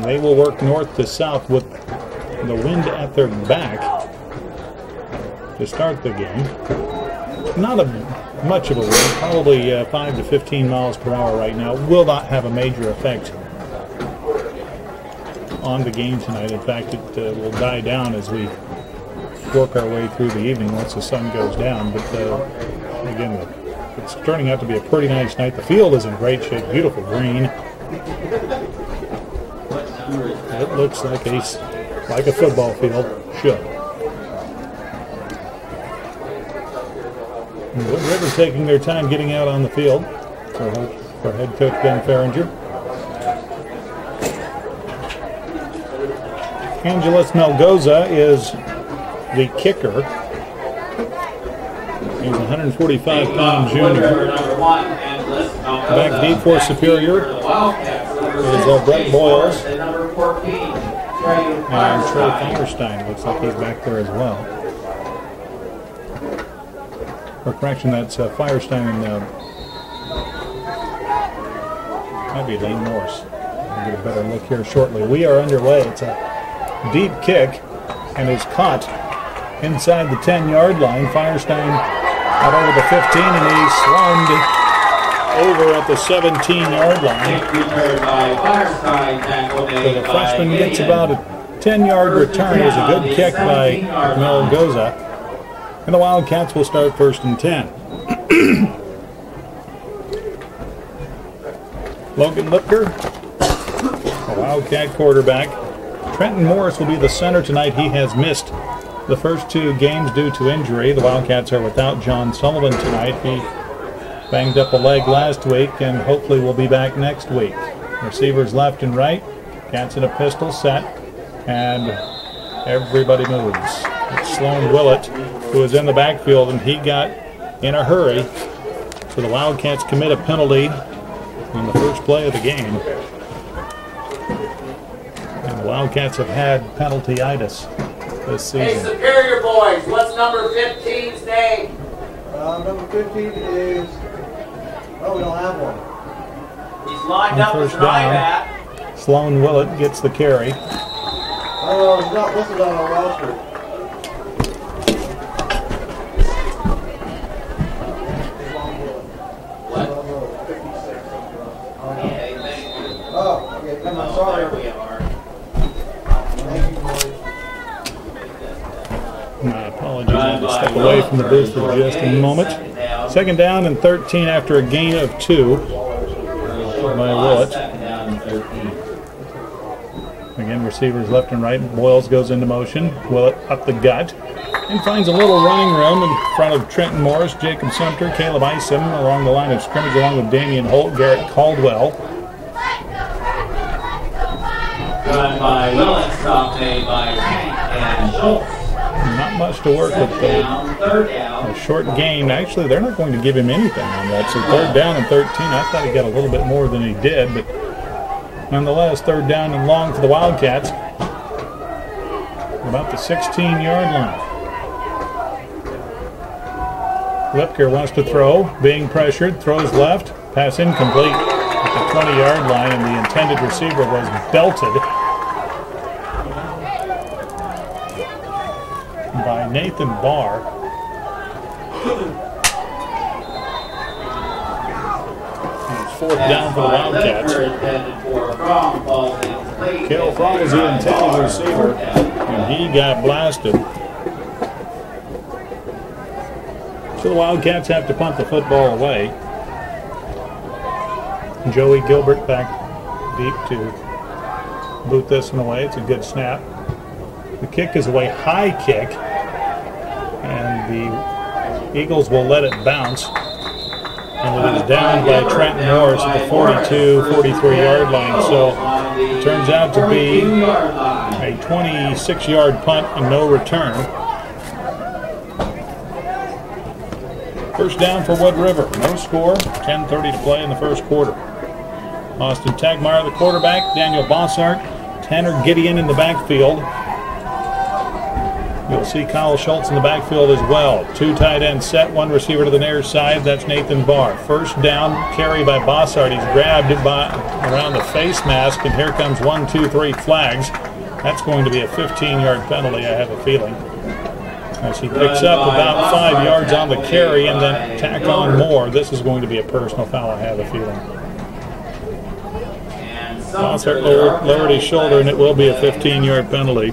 And they will work north to south with the wind at their back to start the game. Not much of a wind, probably 5 to 15 miles per hour right now. Will not have a major effect on the game tonight. In fact, it will die down as we work our way through the evening once the sun goes down. But again, it's turning out to be a pretty nice night. The field is in great shape, beautiful green. It looks like a football field should. Wood River taking their time getting out on the field for head coach Ben Feringer. Angeles Melgoza is the kicker. He's a 145-pound junior. Back deep for Superior is Brett Boyles. And Trey Firestein looks like he's back there as well. For correction, that's Firestein and might be Lane Morris. I'll get a better look here shortly. We are underway. It's a deep kick and is caught inside the 10-yard line. Firestein out over the 15, and he's swarmed over at the 17-yard line. So the freshman gets about a 10-yard return. It was a good kick by Melgoza. And the Wildcats will start 1st and 10. Logan Lipker, a Wildcat quarterback. Trenton Morris will be the center tonight. He has missed the first 2 games due to injury. The Wildcats are without John Sullivan tonight. He banged up a leg last week and hopefully will be back next week. Receivers left and right. Cats in a pistol set. And everybody moves. It's Sloan Willett who is in the backfield, and he got in a hurry. So the Wildcats commit a penalty on the first play of the game. And the Wildcats have had penalty-itis this season. Hey, Superior boys, what's number 15's name? Number 15 is... Oh, we don't have one. He's lined up with an IVAT. Sloan Willett gets the carry. Oh, he's not listed on our roster. Sorry. We are. My apologies. I had to step away from the booth for just a moment. 2nd down and 13 after a gain of 2 by Willett. Again, receivers left and right. Boyles goes into motion. Willett up the gut and finds a little running room in front of Trenton Morris, Jacob Sumter, Caleb Isom along the line of scrimmage, along with Damian Holt, Garrett Caldwell. By Willett, stop made by Hank and Schultz. Not much to work with there. A short gain. Actually, they're not going to give him anything on that. So 3rd down and 13. I thought he got a little bit more than he did, but nonetheless, 3rd down and long for the Wildcats. About the 16-yard line. Lipker wants to throw, being pressured, throws left, pass incomplete at the 20-yard line, and the intended receiver was belted by Nathan Barr. It's 4th down for the Wildcats. Cale Fromm was the intended receiver, and he got blasted. So the Wildcats have to punt the football away. Joey Gilbert back deep to boot this one away. It's a good snap. The kick is a way high kick, and the Eagles will let it bounce. And it is down by Trenton Morris at the 42, 43-yard line. So it turns out to be a 26-yard punt and no return. 1st down for Wood River. No score. 10:30 to play in the 1st quarter. Austin Tagmeyer, the quarterback. Daniel Bossart. Tanner Gideon in the backfield. You'll see Kyle Schultz in the backfield as well. 2 tight ends set, 1 receiver to the near side. That's Nathan Barr. First down, carry by Bossart. He's grabbed around the face mask, and here comes 1, 2, 3 flags. That's going to be a 15-yard penalty, I have a feeling. As he picks up about 5 yards on the carry and then tack on more. This is going to be a personal foul, I have a feeling. Bossart lowered his shoulder, and it will be a 15-yard penalty.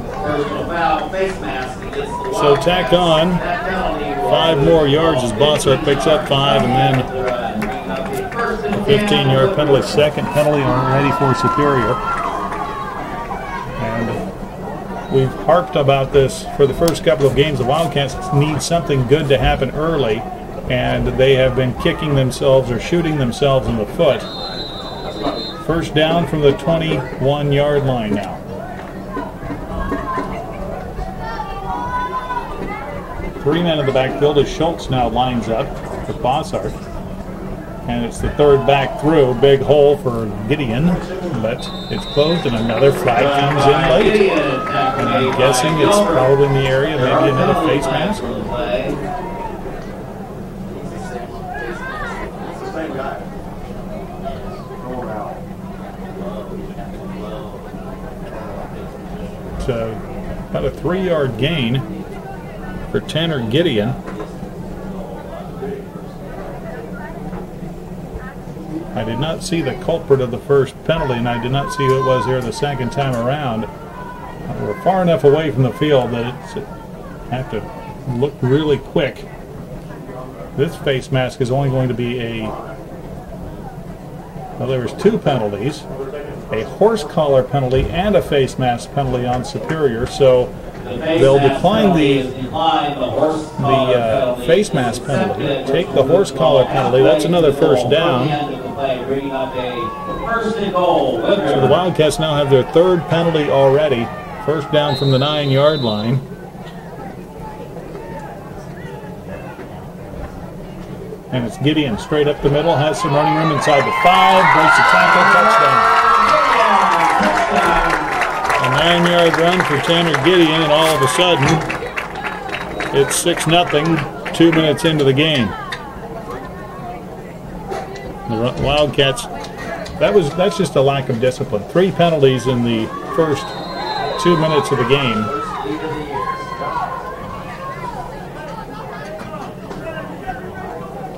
So tack on 5 more yards as Bossart picks up 5, and then a 15-yard penalty. Second penalty already for Superior. And we've harped about this for the first couple of games. The Wildcats need something good to happen early, and they have been kicking themselves or shooting themselves in the foot. First down from the 21-yard line now. 3 men in the backfield as Schultz now lines up for Bossart. And it's the third back through. Big hole for Gideon, but it's closed, and another flag comes in late. And I'm guessing it's probably in the area, maybe another face mask. So about a 3-yard gain for Tanner Gideon. I did not see the culprit of the first penalty, and I did not see who it was here the second time around. We're far enough away from the field that it's have to look really quick. This face mask is only going to be well, there was 2 penalties, a horse collar penalty and a face mask penalty on Superior, so they'll decline the face mask penalty, take the horse collar penalty. That's another first down. So the Wildcats now have their 3rd penalty already. First down from the 9-yard line. And it's Gideon straight up the middle, has some running room inside the 5, breaks the tackle, touchdown. A 9-yard run for Tanner Gideon, and all of a sudden, it's 6-0, 2 minutes into the game. The Wildcats, that's just a lack of discipline. 3 penalties in the first 2 minutes of the game.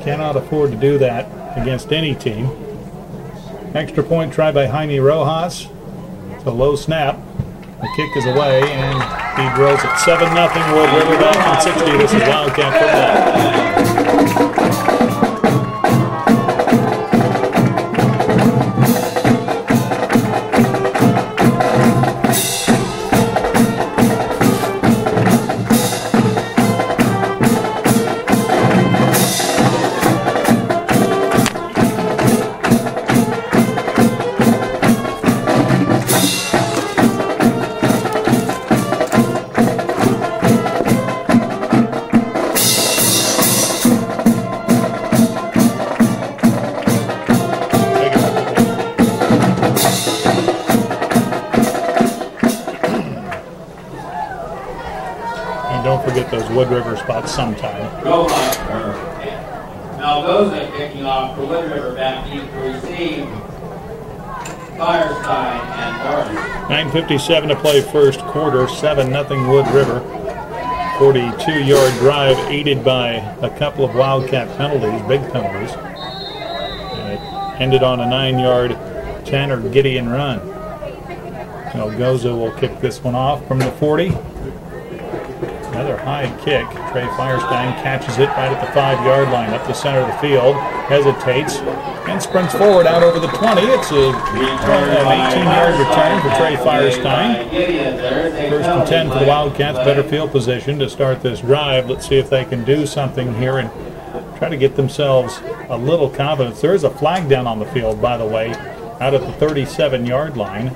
Cannot afford to do that against any team. Extra point try by Jaime Rojas. It's a low snap. The kick is away, and he drills it. 7-0 Wood River back in 60. This is Wildcat football. Those Wood River spots sometime. Malgoza kicking off for Wood River back deep to receive. Firestein and Darden. 9:57 to play first quarter. 7-0 Wood River. 42-yard drive aided by a couple of Wildcat penalties, big penalties. And it ended on a 9-yard Tanner Gideon run. Malgoza will kick this one off from the 40. Another high kick. Trey Firestein catches it right at the 5-yard line, up the center of the field, hesitates, and sprints forward out over the 20. It's an 18-yard return for Trey Firestein. First and 10 for the Wildcats. Better field position to start this drive. Let's see if they can do something here and try to get themselves a little confidence. There is a flag down on the field, by the way, out at the 37-yard line.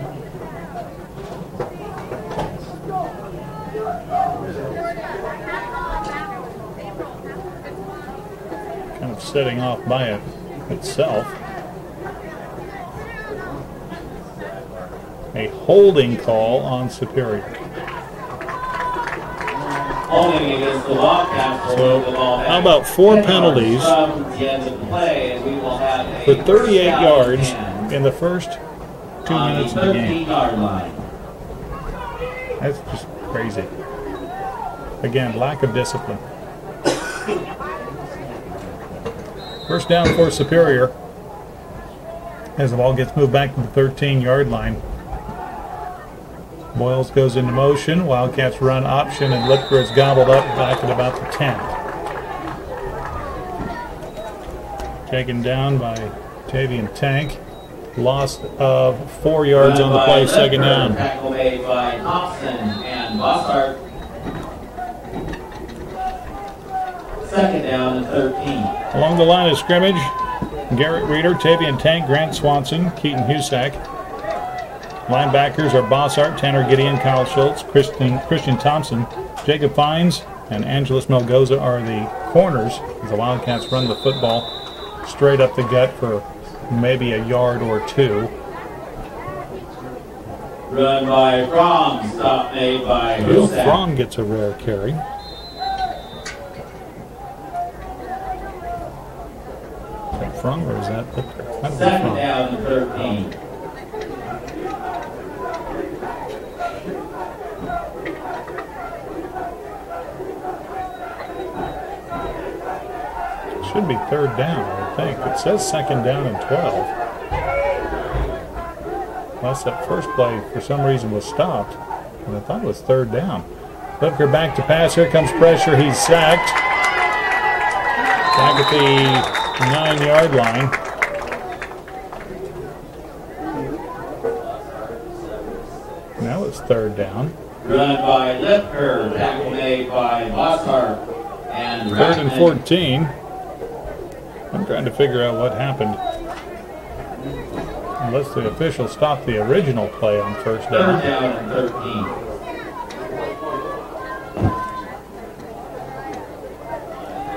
Setting off by itself. A holding call on Superior. Holding against the Wildcats will So, move the ball back. how about 4 10 yards penalties from the end of the play, and we will have a for 38 first down yards and in the first 2 on minutes the of the game? 13-yard line. That's just crazy. Again, lack of discipline. First down for Superior as the ball gets moved back to the 13-yard line. Boyles goes into motion. Wildcats run option, and Lipker is gobbled up back at about the 10. Taken down by Tavian Tank. Loss of 4 yards on the play, second down. Tackle made by Thompson and Bossart. Second down and 13. Along the line of scrimmage, Garrett Reeder, Tavian Tank, Grant Swanson, Keaton Husak. Linebackers are Bossart, Tanner Gideon, Kyle Schultz, Christian Thompson, Jacob Fines, and Angelos Melgoza are the corners as the Wildcats run the football straight up the gut for maybe a yard or 2. Run by Fromm, stop made by Bill Husak. Fromm gets a rare carry. Is that Fromm or is that Lipker? That'd be Second Fromm. down and 13. Should be third down, I think. It says second down and 12. Unless that first play, for some reason, was stopped. And I thought it was third down. Lipker back to pass. Here comes pressure. He's sacked. Back at the 9-yard line. Now it's third down. Run by Lipker, tackle made by Bossart. And Third and Rackman. 14. I'm trying to figure out what happened. Unless the official stopped the original play on first down. Third down and 13.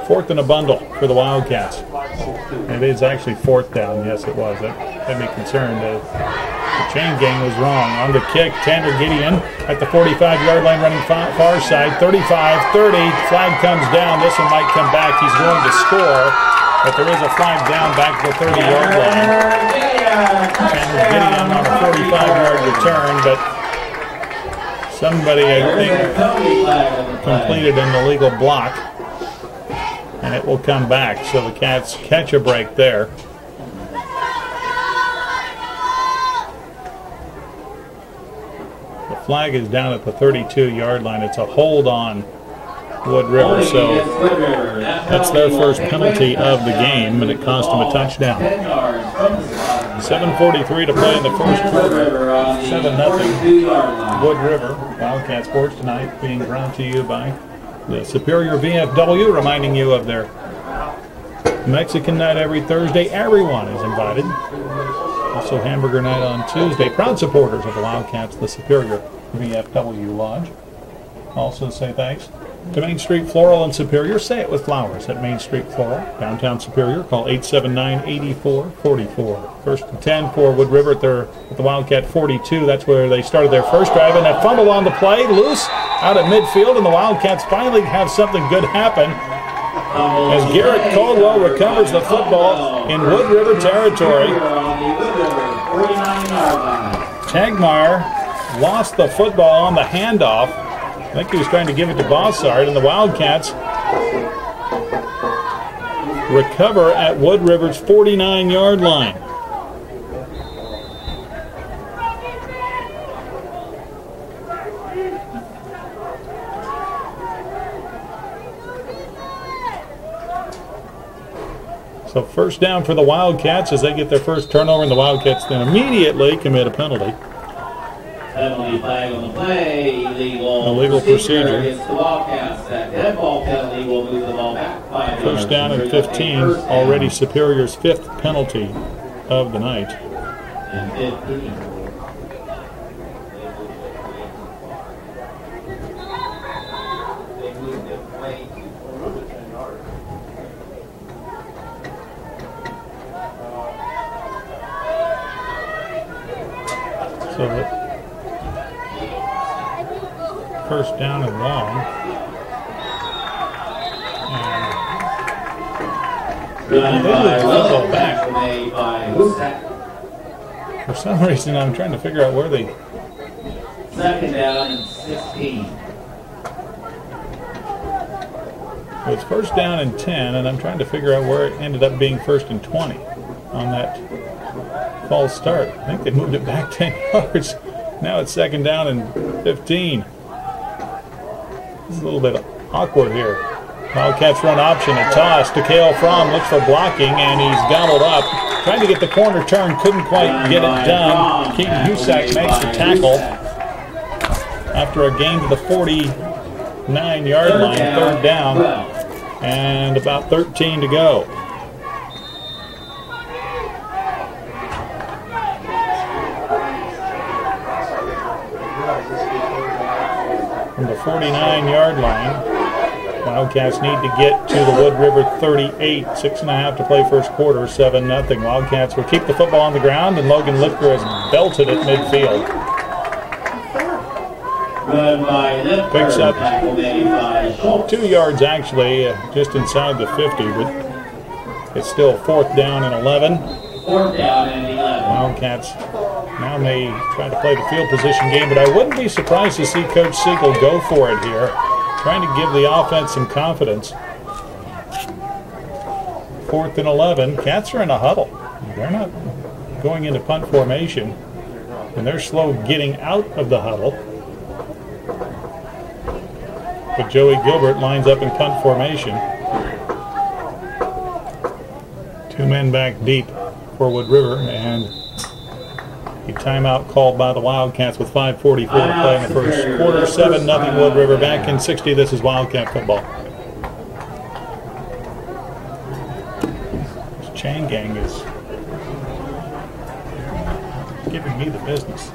Fourth and a bundle for the Wildcats. It is actually fourth down. Yes, it was. That had me concerned. The chain gang was wrong. On the kick, Tanner Gideon at the 45-yard line running far side. 35-30. Flag comes down. This one might come back. He's going to score. But there is a flag down back to the 30-yard line. Tanner Gideon on a 45-yard return, but somebody, I think, completed an illegal block, and it will come back. So the Cats catch a break there. The flag is down at the 32-yard line. It's a hold on Wood River, so that's their first penalty of the game, and it cost them a touchdown. 7:43 to play in the first quarter. 7-0 Wood River. Wildcat Sports tonight being brought to you by the Superior VFW, reminding you of their Mexican night every Thursday. Everyone is invited. Also hamburger night on Tuesday. Proud supporters of the Wildcats, the Superior VFW Lodge. Also say thanks to Main Street Floral in Superior. Say it with flowers at Main Street Floral, downtown Superior. Call 879-8444. First and 10 for Wood River at the Wildcat 42. That's where they started their first drive. And a fumble on the play, loose out at midfield, and the Wildcats finally have something good happen as Garrett Caldwell recovers the football in Wood River territory. Tagmeyer lost the football on the handoff. I think he was trying to give it to Bossart, and the Wildcats recover at Wood River's 49-yard line. So first down for the Wildcats as they get their first turnover, and the Wildcats then immediately commit a penalty. Penalty flag on the play, Illegal procedure. Against the Wildcats. That dead ball penalty will move the ball back 5 yards. First down and 15, already Superior's fifth penalty of the night. And 15. So the first down and long. Run They moved by the football Willis, back. tackle made by Husak. For some reason, I'm trying to figure out where they... Second down and 16. It's first down and 10, and I'm trying to figure out where it ended up being first and 20 on that false start. I think they moved it back 10 yards. Now it's second down and 15. This is a little bit awkward here. Wildcats run option, a toss to Cale Fromm, looks for blocking, and he's gobbled up. Trying to get the corner turn, couldn't quite get it done. Keaton Husak makes the tackle after a gain to the 49-yard line, third down, and about 13 to go. From the 49-yard line, Wildcats need to get to the Wood River 38, 6.5 to play first quarter, 7-0. Wildcats will keep the football on the ground, and Logan Lipker has belted at midfield. Picks up 2 yards actually, just inside the 50, but it's still fourth down and 11. Fourth down and 11. Wildcats now may try to play the field position game, but I wouldn't be surprised to see Coach Siegel go for it here, trying to give the offense some confidence. Fourth and 11. Cats are in a huddle. They're not going into punt formation, and they're slow getting out of the huddle. But Joey Gilbert lines up in punt formation. 2 men back deep for Wood River, and a timeout called by the Wildcats with 5:44 to play in the first quarter. 7-0 Wood River. Back in 60. This is Wildcat football. This chain gang is giving me the business.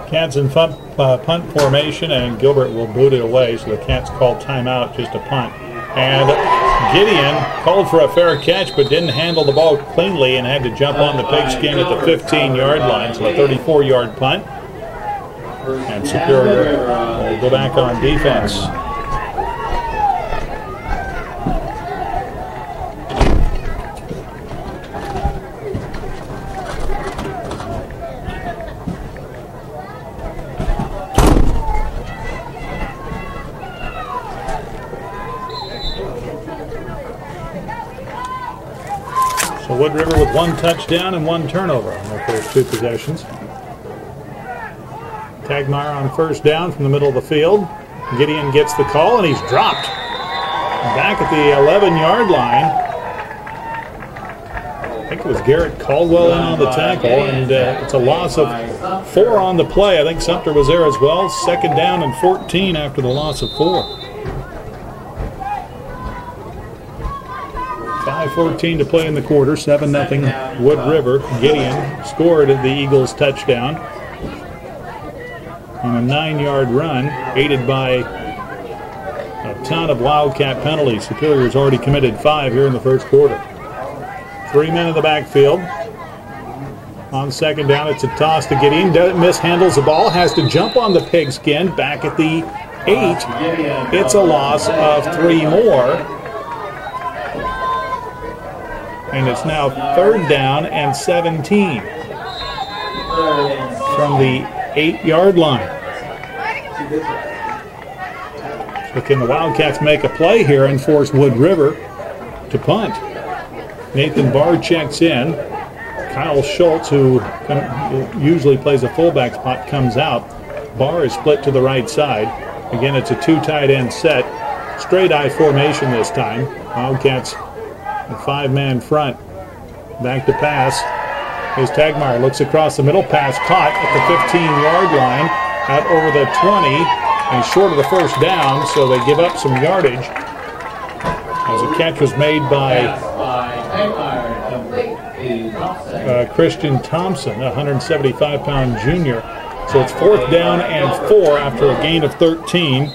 Cats in punt formation, and Gilbert will boot it away, so the Cats call timeout, just a punt. And Gideon called for a fair catch, but didn't handle the ball cleanly and had to jump on the pigskin at the 15-yard line, so a 34-yard punt. And Superior will go back on defense. So Wood River with 1 touchdown and 1 turnover on their first 2 possessions. Tagmeyer on first down from the middle of the field. Gideon gets the call, and he's dropped. Back at the 11-yard line. I think it was Garrett Caldwell in on the tackle, and it's a loss of 4 on the play. I think Sumter was there as well. Second down and 14 after the loss of 4. 5:14 to play in the quarter, 7-0 Wood River. Gideon scored the Eagles' touchdown on a 9-yard run, aided by a ton of Wildcat penalties. Superior's already committed 5 here in the first quarter. 3 men in the backfield. On second down, it's a toss to Gideon. Mishandles the ball, has to jump on the pigskin. Back at the 8, it's a loss of 3 more. And it's now third down and 17 from the 8-yard line. So can the Wildcats make a play here and force Wood River to punt? Nathan Barr checks in. Kyle Schultz, who usually plays a fullback spot, comes out. Barr is split to the right side. Again, it's a 2 tight end set. straight I formation this time. Wildcats a 5-man front. Back to pass. Here's Tagmeyer, looks across the middle, pass caught at the 15-yard line, out over the 20, and short of the first down, so they give up some yardage. As a catch was made by Christian Thompson, a 175-pound junior. So it's 4th down and 4 after a gain of 13.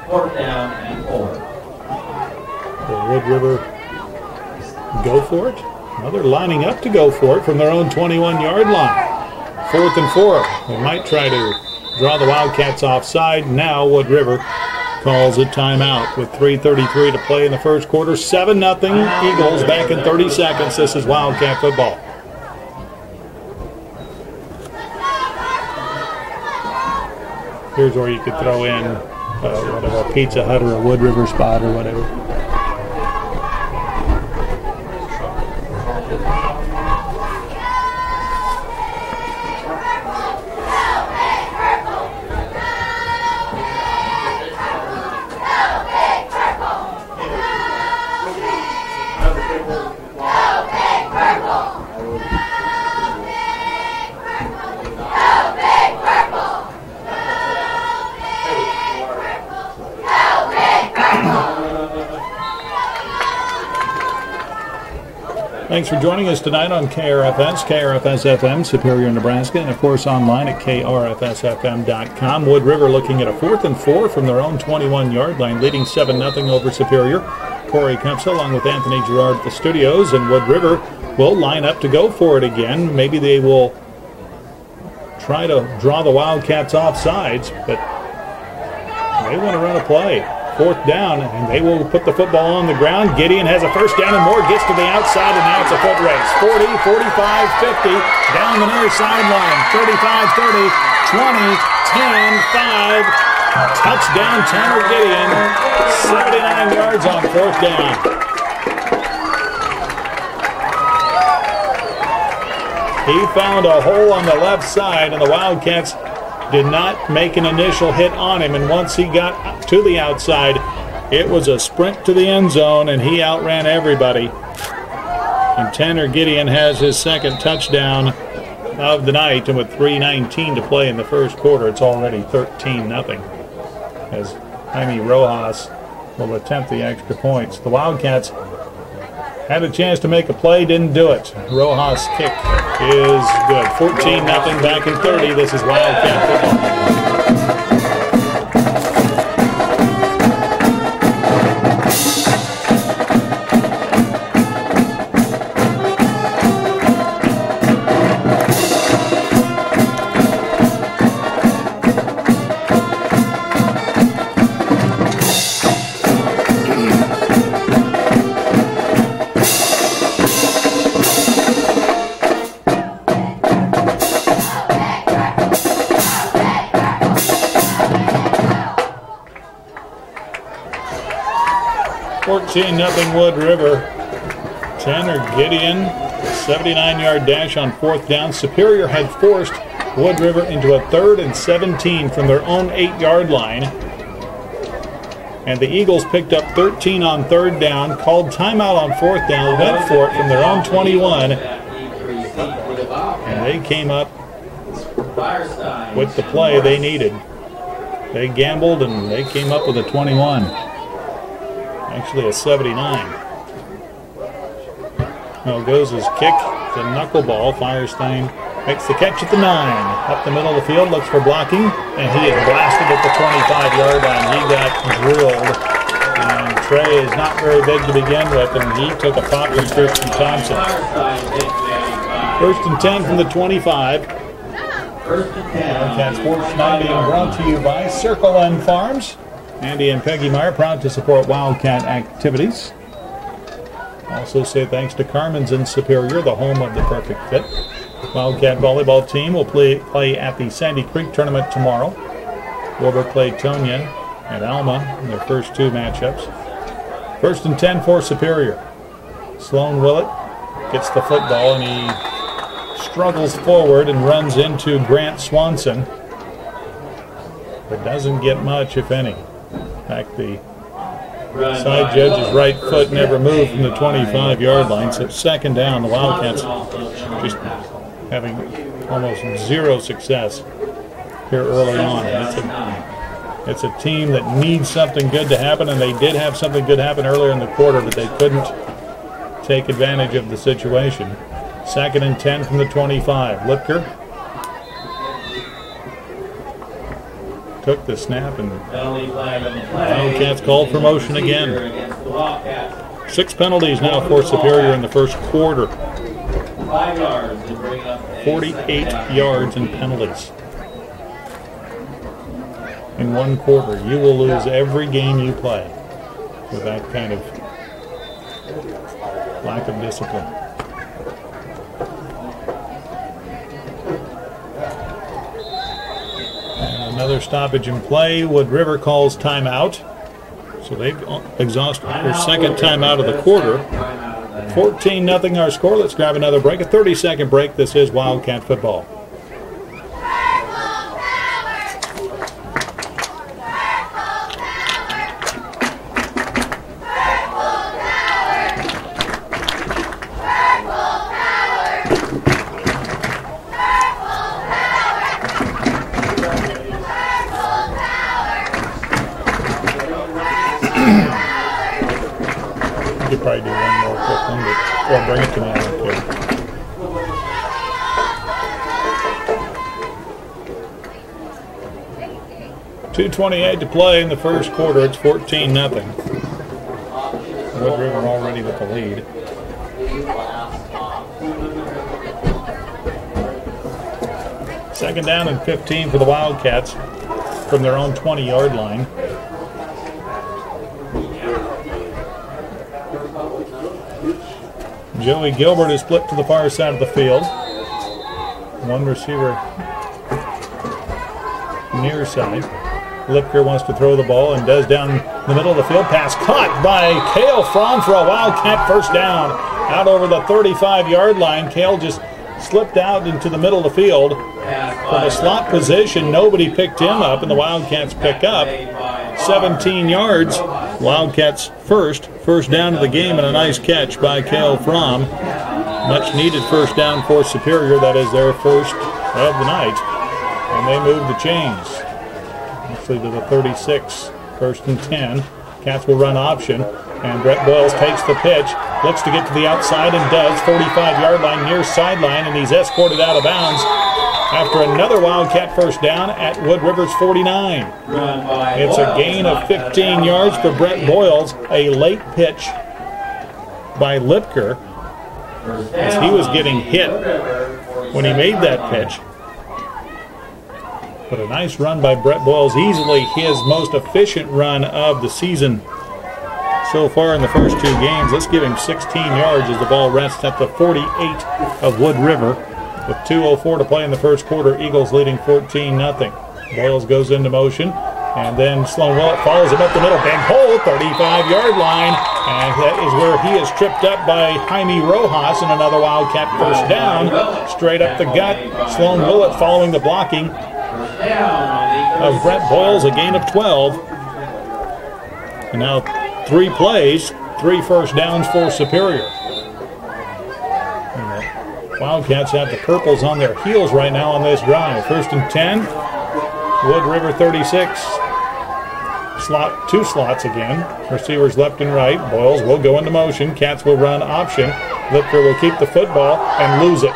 4th down and 4. Will Wood River go for it? Well, they're lining up to go for it from their own 21-yard line. 4th and 4. They might try to draw the Wildcats offside. Now Wood River calls a timeout with 3:33 to play in the first quarter. 7-0 Eagles back in 30 seconds. This is Wildcat football. Here's where you could throw in whatever, a Pizza Hut or a Wood River spot or whatever. Thanks for joining us tonight on KRFS, KRFS-FM, Superior, Nebraska, and of course online at krfsfm.com. Wood River looking at a 4th and 4 from their own 21-yard line, leading 7-0 over Superior. Corey Kempsa along with Anthony Gerard at the studios, and Wood River will line up to go for it again. Maybe they will try to draw the Wildcats off sides, but they want to run a play. 4th down, and they will put the football on the ground. Gideon has a first down, and Moore gets to the outside, and now it's a foot race. 40, 45, 50, down the near sideline. 35, 30, 20, 10, 5. Touchdown, Tanner Gideon. 79 yards on 4th down. He found a hole on the left side, and the Wildcats did not make an initial hit on him, and once he got to the outside, it was a sprint to the end zone, and he outran everybody. And Tanner Gideon has his second touchdown of the night, and with 3:19 to play in the first quarter, it's already 13-0 as Jaime Rojas will attempt the extra points. The Wildcats had a chance to make a play, didn't do it. Rojas' kick is good. 14-0 back in 30. This is Wildcat football. Nothing Wood River. Tanner Gideon, 79-yard dash on 4th down. Superior had forced Wood River into a 3rd and 17 from their own 8-yard line. And the Eagles picked up 13 on 3rd down, called timeout on 4th down, went for it from their own 21. And they came up with the play they needed. They gambled and they came up with a 21. Actually a 79. Now goes his kick. It's a knuckleball. Firestein makes the catch at the 9. Up the middle of the field, looks for blocking, and he is blasted at the 25-yard line. He got drilled. And Trey is not very big to begin with, and he took a pop from Christian Thompson. 1st and 10 from the 25. Wildcat Sports now being brought to you by Circle N Farms. Andy and Peggy Meyer proud to support Wildcat activities. Also say thanks to Carmen's in Superior, the home of the Perfect Fit. Wildcat volleyball team will play at the Sandy Creek tournament tomorrow. Wilbur played Tonya and Alma in their first 2 matchups. 1st and 10 for Superior. Sloan Willett gets the football and he struggles forward and runs into Grant Swanson. but doesn't get much, if any. In fact, the side judge's right foot never moved from the 25-yard line, so it's second down. The Wildcats just having almost zero success here early on. It's a team that needs something good to happen, and they did have something good happen earlier in the quarter, but they couldn't take advantage of the situation. 2nd and 10 from the 25. Lipker took the snap, and Wildcats called for motion again. 6 penalties now for Superior in the first quarter. 48 yards in penalties in one quarter. You will lose every game you play with that kind of lack of discipline. And another stoppage in play. Wood River calls timeout. So they've exhausted their second timeout of the quarter. 14-0 our score. Let's grab another break. A 30-second break. This is Wildcat football. You could probably do one more quick one, or bring it to me. I don't care. .228 to play in the first quarter. It's 14-0. Wood River already with the lead. Second down and 15 for the Wildcats from their own 20-yard line. Joey Gilbert is split to the far side of the field. One receiver near side. Lipker wants to throw the ball and does down the middle of the field. Pass caught by Cale Fromm for a Wildcat first down. Out over the 35-yard line. Cale just slipped out into the middle of the field. From a slot position, nobody picked him up, and the Wildcats pick up 17 yards. Wildcats first down of the game, and a nice catch by Cale Fromm. Much needed first down for Superior. That is their first of the night. And they move the chains. Actually to the 36. 1st and 10. Cats will run option. And Brett Boyles takes the pitch. Looks to get to the outside and does. 45-yard line near sideline, and he's escorted out of bounds after another Wildcat first down at Wood River's 49. It's a gain of 15 yards for Brett Boyles. A late pitch by Lipker as he was getting hit when he made that pitch. But a nice run by Brett Boyles, easily his most efficient run of the season so far in the first 2 games. Let's give him 16 yards as the ball rests at the 48 of Wood River. With 2:04 to play in the first quarter, Eagles leading 14-0. Boyles goes into motion, and then Sloan Willett follows him up the middle. Big hole, 35-yard line, and that is where he is tripped up by Jaime Rojas, and another Wildcat first down. Straight up the gut, Sloan Willett following the blocking of Brett Boyles, a gain of 12. And now 3 plays, 3 first downs for Superior. Wildcats have the purples on their heels right now on this drive. 1st and 10. Wood River 36. 2 slots again. Receivers left and right. Boyles will go into motion. Cats will run option. Lipker will keep the football and lose it.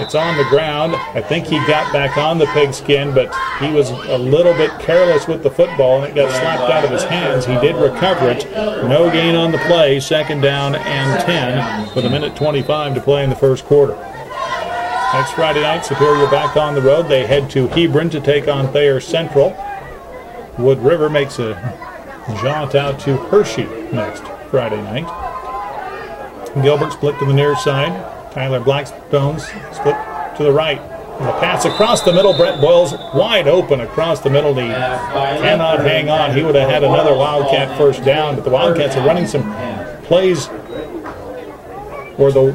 It's on the ground. I think he got back on the pigskin, but he was a little bit careless with the football, and it got slapped out of his hands. He did recover it. No gain on the play. 2nd down and 10 with 1:25 to play in the first quarter. Next Friday night, Superior back on the road. They head to Hebron to take on Thayer Central. Wood River makes a jaunt out to Hershey next Friday night. Gilbert split to the near side. Tyler Blackstone's split to the right. And the pass across the middle. Brett Boyles wide open across the middle. He cannot hang on. He would have had another Wildcat first down, but the Wildcats are running some plays where the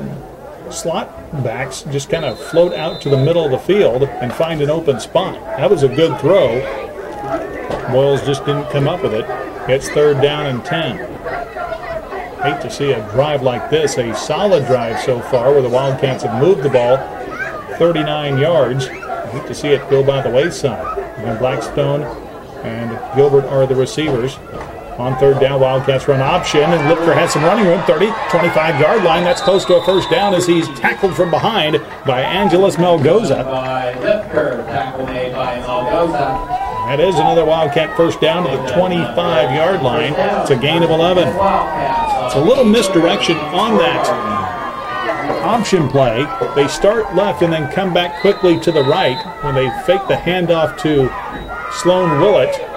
slot backs just kind of float out to the middle of the field and find an open spot. That was a good throw Boyles just didn't come up with it. It's 3rd down and 10. Hate to see a drive like this, a solid drive so far where the Wildcats have moved the ball 39 yards. Hate to see it go by the wayside. And Blackstone and Gilbert are the receivers. On 3rd down, Wildcats run option, and Lipker has some running room, 30, 25-yard line. That's close to a 1st down as he's tackled from behind by Angeles Melgoza. By Lipker, tackle made by Melgoza. That is another Wildcat 1st down to the 25-yard line. It's a gain of 11. It's a little misdirection on that option play. They start left and then come back quickly to the right when they fake the handoff to Sloan Willett.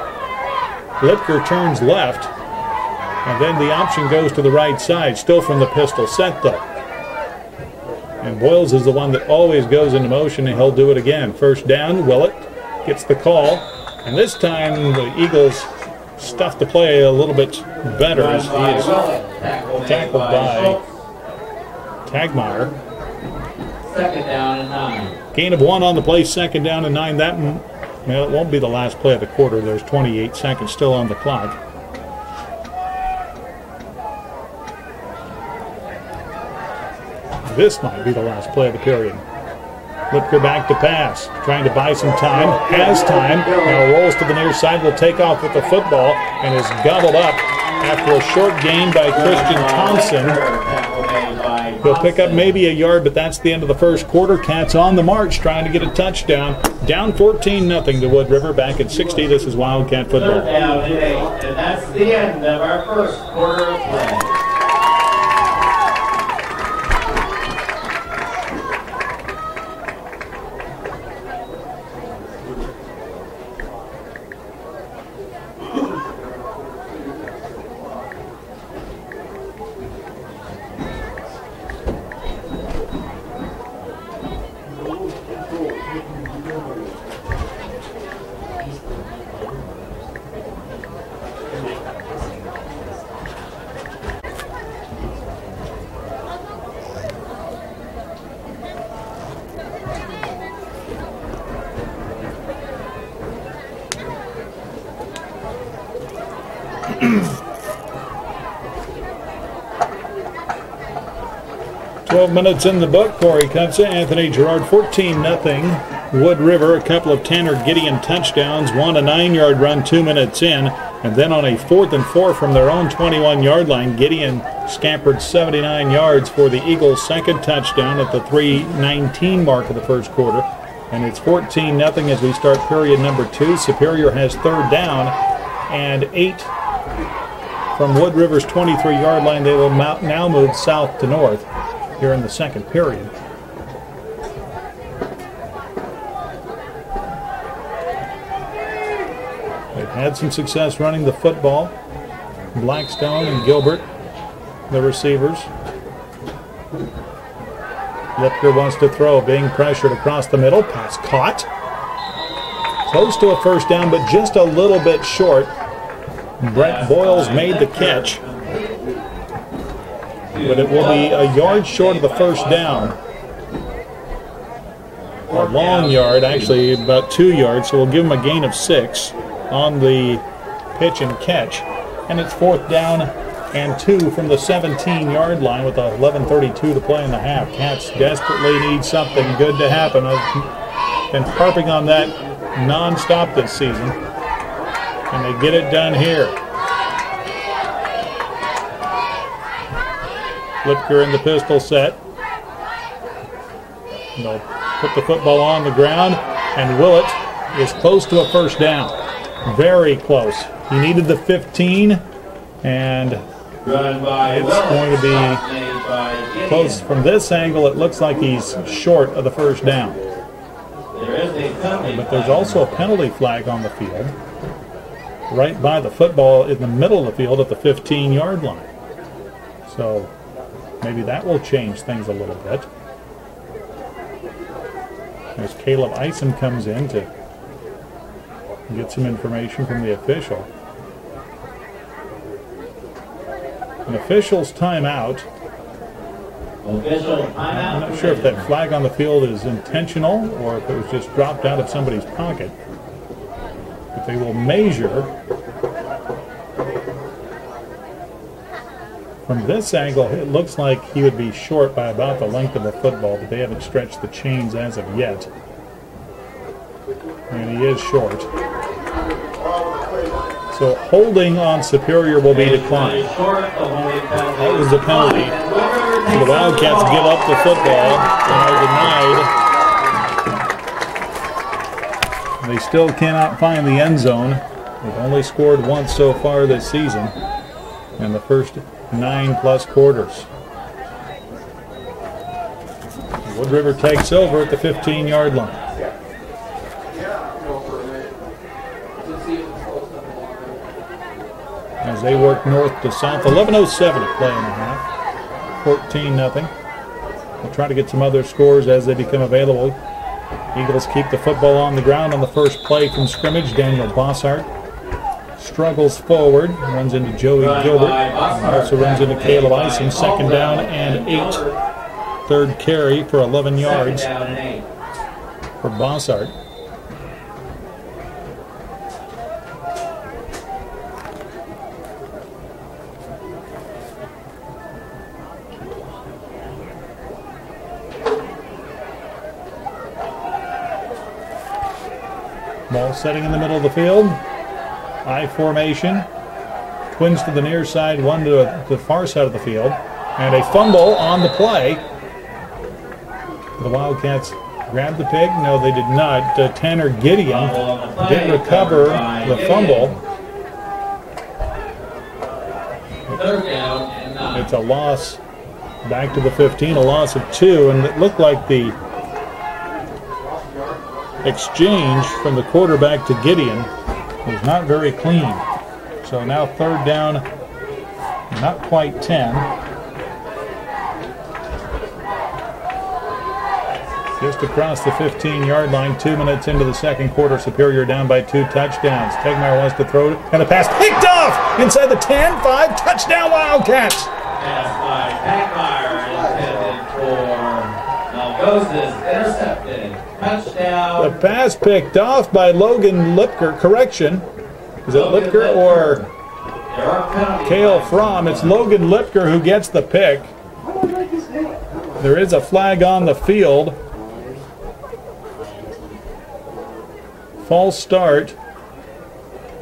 Lipker turns left, and then the option goes to the right side, still from the pistol set though. And Boyles is the one that always goes into motion, and he'll do it again. 1st down, Willett gets the call, and this time the Eagles stuff the play a little bit better as he is tackled by Tagmeyer. 2nd down and 9. Gain of 1 on the play, 2nd down and 9. Well, it won't be the last play of the quarter. There's 28 seconds still on the clock. This might be the last play of the period. Lipker back to pass, trying to buy some time, has time, now rolls to the near side, will take off with the football, and is gobbled up after a short gain by Christian Thompson. He'll pick up maybe a yard, but that's the end of the 1st quarter. Cats on the march, trying to get a touchdown. Down 14-0 to Wood River. Back at 60, this is Wildcat football. 3rd down and 8, and that's the end of our 1st quarter of play. Minutes in the book. Corey Cutsa, Anthony Gerard, 14-0. Wood River, a couple of Tanner Gideon touchdowns, 1 a 9-yard run 2 minutes in, and then on a 4th and 4 from their own 21-yard line, Gideon scampered 79 yards for the Eagles' 2nd touchdown at the 3:19 mark of the 1st quarter. And it's 14-0 as we start period number 2. Superior has 3rd down and 8 from Wood River's 23-yard line. They will now move south to north here in the 2nd period. They've had some success running the football. Blackstone and Gilbert, the receivers. Lipker wants to throw, being pressured across the middle. Pass caught. Close to a 1st down, but just a little bit short. Brett Boyles made the catch, but it will be a yard short of the 1st down. A long yard, actually about 2 yards, so we'll give him a gain of 6 on the pitch and catch. And it's 4th down and 2 from the 17-yard line with 11:32 to play in the half. Cats desperately need something good to happen. I've been harping on that non-stop this season, and they get it done here. Lipker in the pistol set. They'll put the football on the ground, and Willett is close to a 1st down. Very close. He needed the 15, and it's going to be close. From this angle, it looks like he's short of the 1st down. But there's also a penalty flag on the field, right by the football in the middle of the field at the 15-yard line. So maybe that will change things a little bit. As Caleb Isom comes in to get some information from the official. An official's timeout. I'm not sure if that flag on the field is intentional or if it was just dropped out of somebody's pocket. But They will measure. From this angle, it looks like he would be short by about the length of the football, but they haven't stretched the chains as of yet. And he is short. So holding on Superior will be declined. That was the penalty. So the Wildcats give up the football and are denied. They still cannot find the end zone. They've only scored once so far this season in the first 9+ quarters. Wood River takes over at the 15-yard line. As they work north to south, 11:07 to play in the half. 14-0. We'll try to get some other scores as they become available. Eagles keep the football on the ground on the first play from scrimmage. Daniel Bossart struggles forward, runs into Joey Gilbert, and also runs into Caleb Isom. 2nd down and 8. 3rd carry for 11 yards for Bossart. Ball setting in the middle of the field. I formation. Twins to the near side, one to the far side of the field. And a fumble on the play. The Wildcats grabbed the pick. No, they did not. Tanner Gideon did recover the fumble. It's a loss back to the 15, a loss of 2. And it looked like the exchange from the quarterback to Gideon was not very clean. So now 3rd down, not quite 10. Just across the 15-yard line, 2 minutes into the second quarter. Superior down by 2 touchdowns. Tegmeyer wants to throw it, and the pass picked off inside the 10, 5, touchdown Wildcats. Pass by Tegmeyer intended for Malgoses, intercepted. Touchdown. The pass picked off by Logan Lipker. Correction. Is it Lipker or Cale Fromm? It's Logan Lipker who gets the pick. There is a flag on the field. False start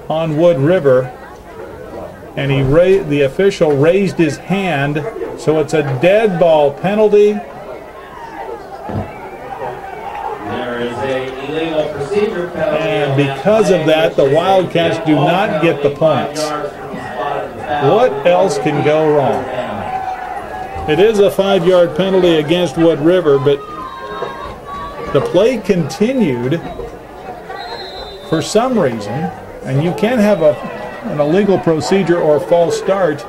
on Wood River. And the official raised his hand, so it's a dead ball penalty. And because of that, the Wildcats do not get the points. What else can go wrong? It is a 5-yard penalty against Wood River, but the play continued for some reason, and you can't have an illegal procedure or false start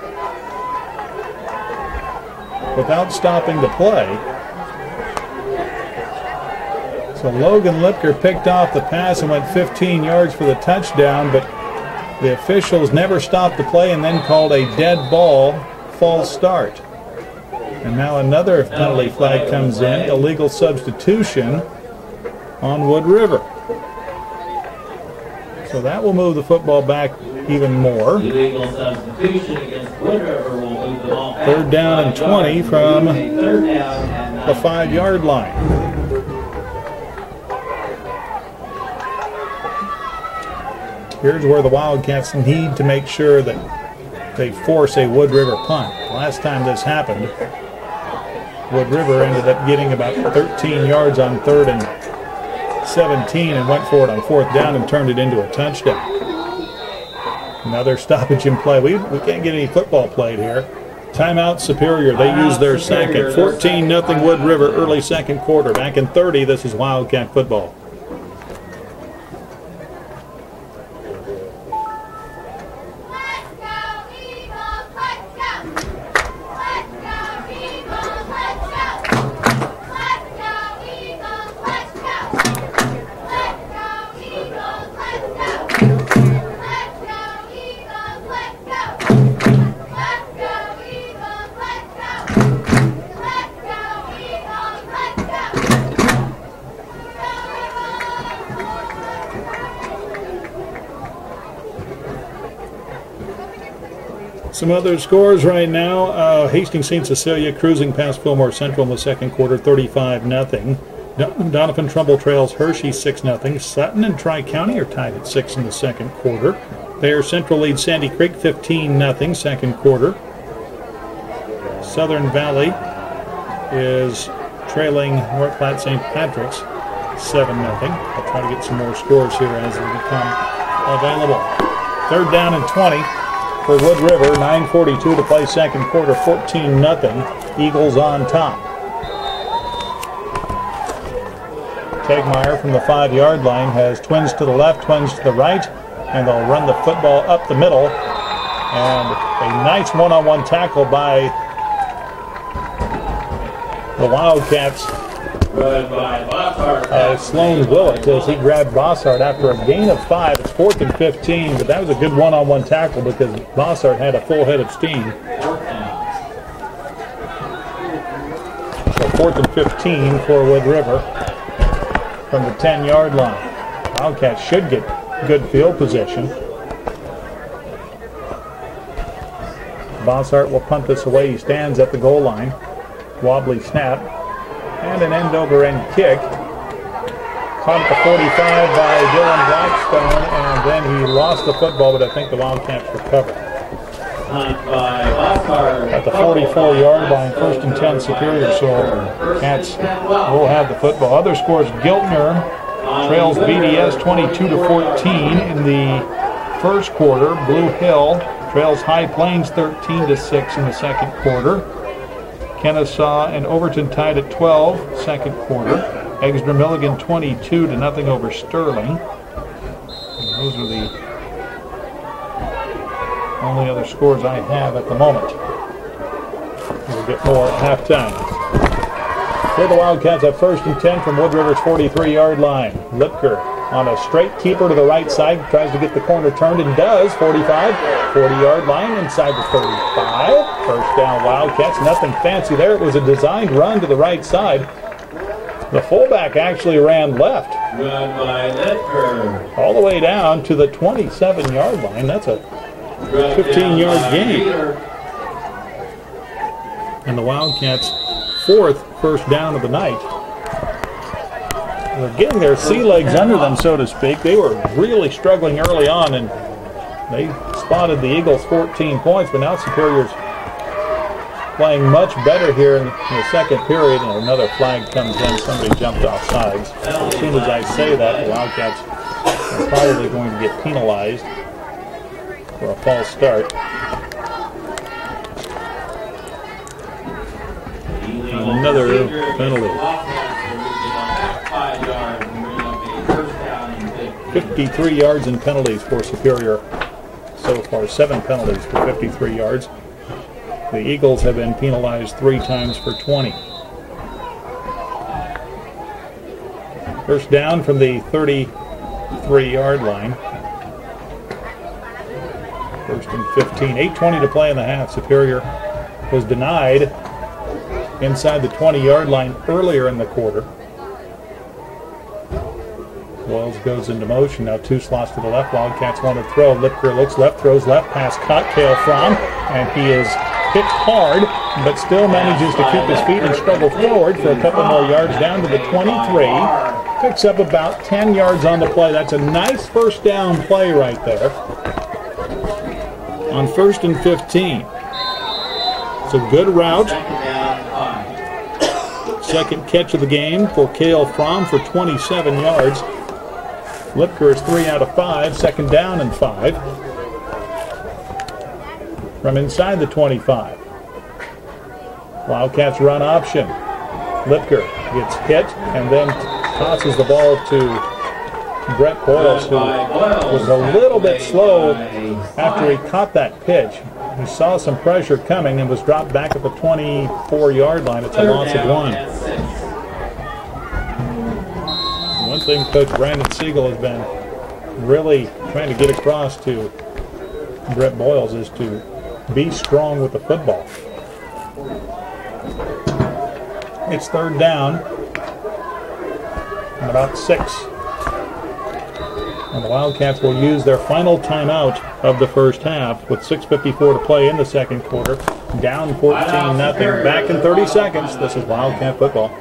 without stopping the play. So Logan Lipker picked off the pass and went 15 yards for the touchdown, but the officials never stopped the play and then called a dead ball false start. And now another penalty flag comes in, illegal substitution on Wood River. So that will move the football back even more. Illegal substitution against Wood River will move the ball back. 3rd down and 20 from the 5-yard line. Here's where the Wildcats need to make sure that they force a Wood River punt. Last time this happened, Wood River ended up getting about 13 yards on 3rd and 17 and went for it on 4th down and turned it into a touchdown. Another stoppage in play. We can't get any football played here. Timeout Superior. They use their second. 14-0 Wood River, early second quarter. Back in 30, this is Wildcat football. Some other scores right now. Hastings St. Cecilia cruising past Fillmore Central in the second quarter, 35-0. Donovan Trumbull trails Hershey 6-0. Sutton and Tri-County are tied at 6 in the second quarter. Thayer Central leads Sandy Creek 15-0 second quarter. Southern Valley is trailing North Platte St. Patrick's 7-0. I'll try to get some more scores here as they become available. Third down and 20 for Wood River. 9:42 to play second quarter. 14-0. Eagles on top. Tegmeyer from the 5-yard line has twins to the left, twins to the right, and they'll run the football up the middle. And a nice one-on-one tackle by the Wildcats. Sloan Willett as he grabbed Bossart after a gain of 5. It's 4th and 15, but that was a good one-on-one tackle because Bossart had a full head of steam. So 4th and 15 for Wood River from the 10-yard line. Wildcats should get good field position. Bossart will punt this away. He stands at the goal line. Wobbly snap. And an end-over-end kick. Caught at the 45 by Dylan Blackstone, and then he lost the football, but I think the Wildcats recovered. At the 44-yard line, 1st and 10 Superior, so Cats will have the football. Other scores, Giltner trails BDS 22-14 in the first quarter. Blue Hill trails High Plains 13-6 in the second quarter. Kennesaw and Overton tied at 12, second quarter. Exeter Milligan 22-0 over Sterling. And those are the only other scores I have at the moment. We'll get more at halftime. Here the Wildcats have 1st and 10 from Wood River's 43-yard line. Lipker on a straight keeper to the right side, tries to get the corner turned and does. 45, 40-yard line inside the 35. First down Wildcats, nothing fancy there. It was a designed run to the right side. The fullback actually ran left. Run by Lipker. All the way down to the 27-yard line. That's a 15-yard gain. And the Wildcats' 4th first down of the night. They're getting their sea legs under them, so to speak. They were really struggling early on, and they spotted the Eagles 14 points, but now Superior's playing much better here in the second period, and another flag comes in. Somebody jumped off sides. As soon as I say that, the Wildcats are probably going to get penalized for a false start. Another penalty. 53 yards in penalties for Superior so far. 7 penalties for 53 yards. The Eagles have been penalized 3 times for 20. First down from the 33-yard line. 1st and 15. 8:20 to play in the half. Superior was denied inside the 20-yard line earlier in the quarter. Wells goes into motion. Now 2 slots to the left. Wildcats want to throw. Lipker looks left, throws left, pass caught. Cale Fromm, and he is hit hard, but still manages to keep his feet and struggle forward for a couple more yards down to the 23. Picks up about 10 yards on the play. That's a nice first down play right there on 1st and 15. It's a good route. Second catch of the game for Cale Fromm for 27 yards. Lipker is 3 out of 5. Second down and 5. From inside the 25. Wildcats run option. Lipker gets hit and then tosses the ball to Brett Boyles, who was a little bit slow after he caught that pitch. He saw some pressure coming and was dropped back at the 24-yard line. It's a loss of 1. One thing Coach Brandon Siegel has been really trying to get across to Brett Boyles is to be strong with the football. It's third down and about 6. And the Wildcats will use their final timeout of the first half with 6:54 to play in the second quarter. Down 14-0. Back in 30 seconds. This is Wildcat football.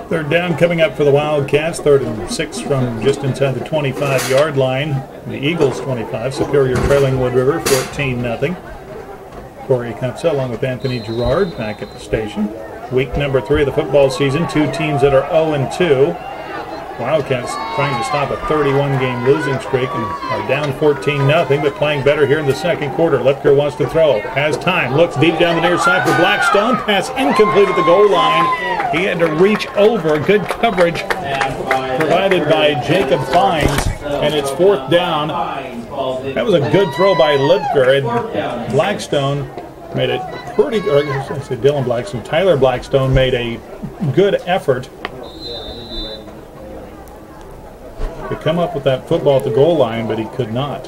Third down coming up for the Wildcats. 3rd and 6 from just inside the 25-yard line. The Eagles 25. Superior trailing Wood River 14-0. Corey Kupsa along with Anthony Gerard back at the station. Week number 3 of the football season. 2 teams that are 0-2. Wildcats trying to stop a 31-game losing streak and are down 14-0, but playing better here in the second quarter. Lipker wants to throw. Has time. Looks deep down the near side for Blackstone. Pass incomplete at the goal line. He had to reach over. Good coverage provided by Jacob Fines, and it's 4th down. That was a good throw by Lipker, and Blackstone made it pretty, or I say Dylan Blackstone, Tyler Blackstone made a good effort to come up with that football at the goal line, but he could not.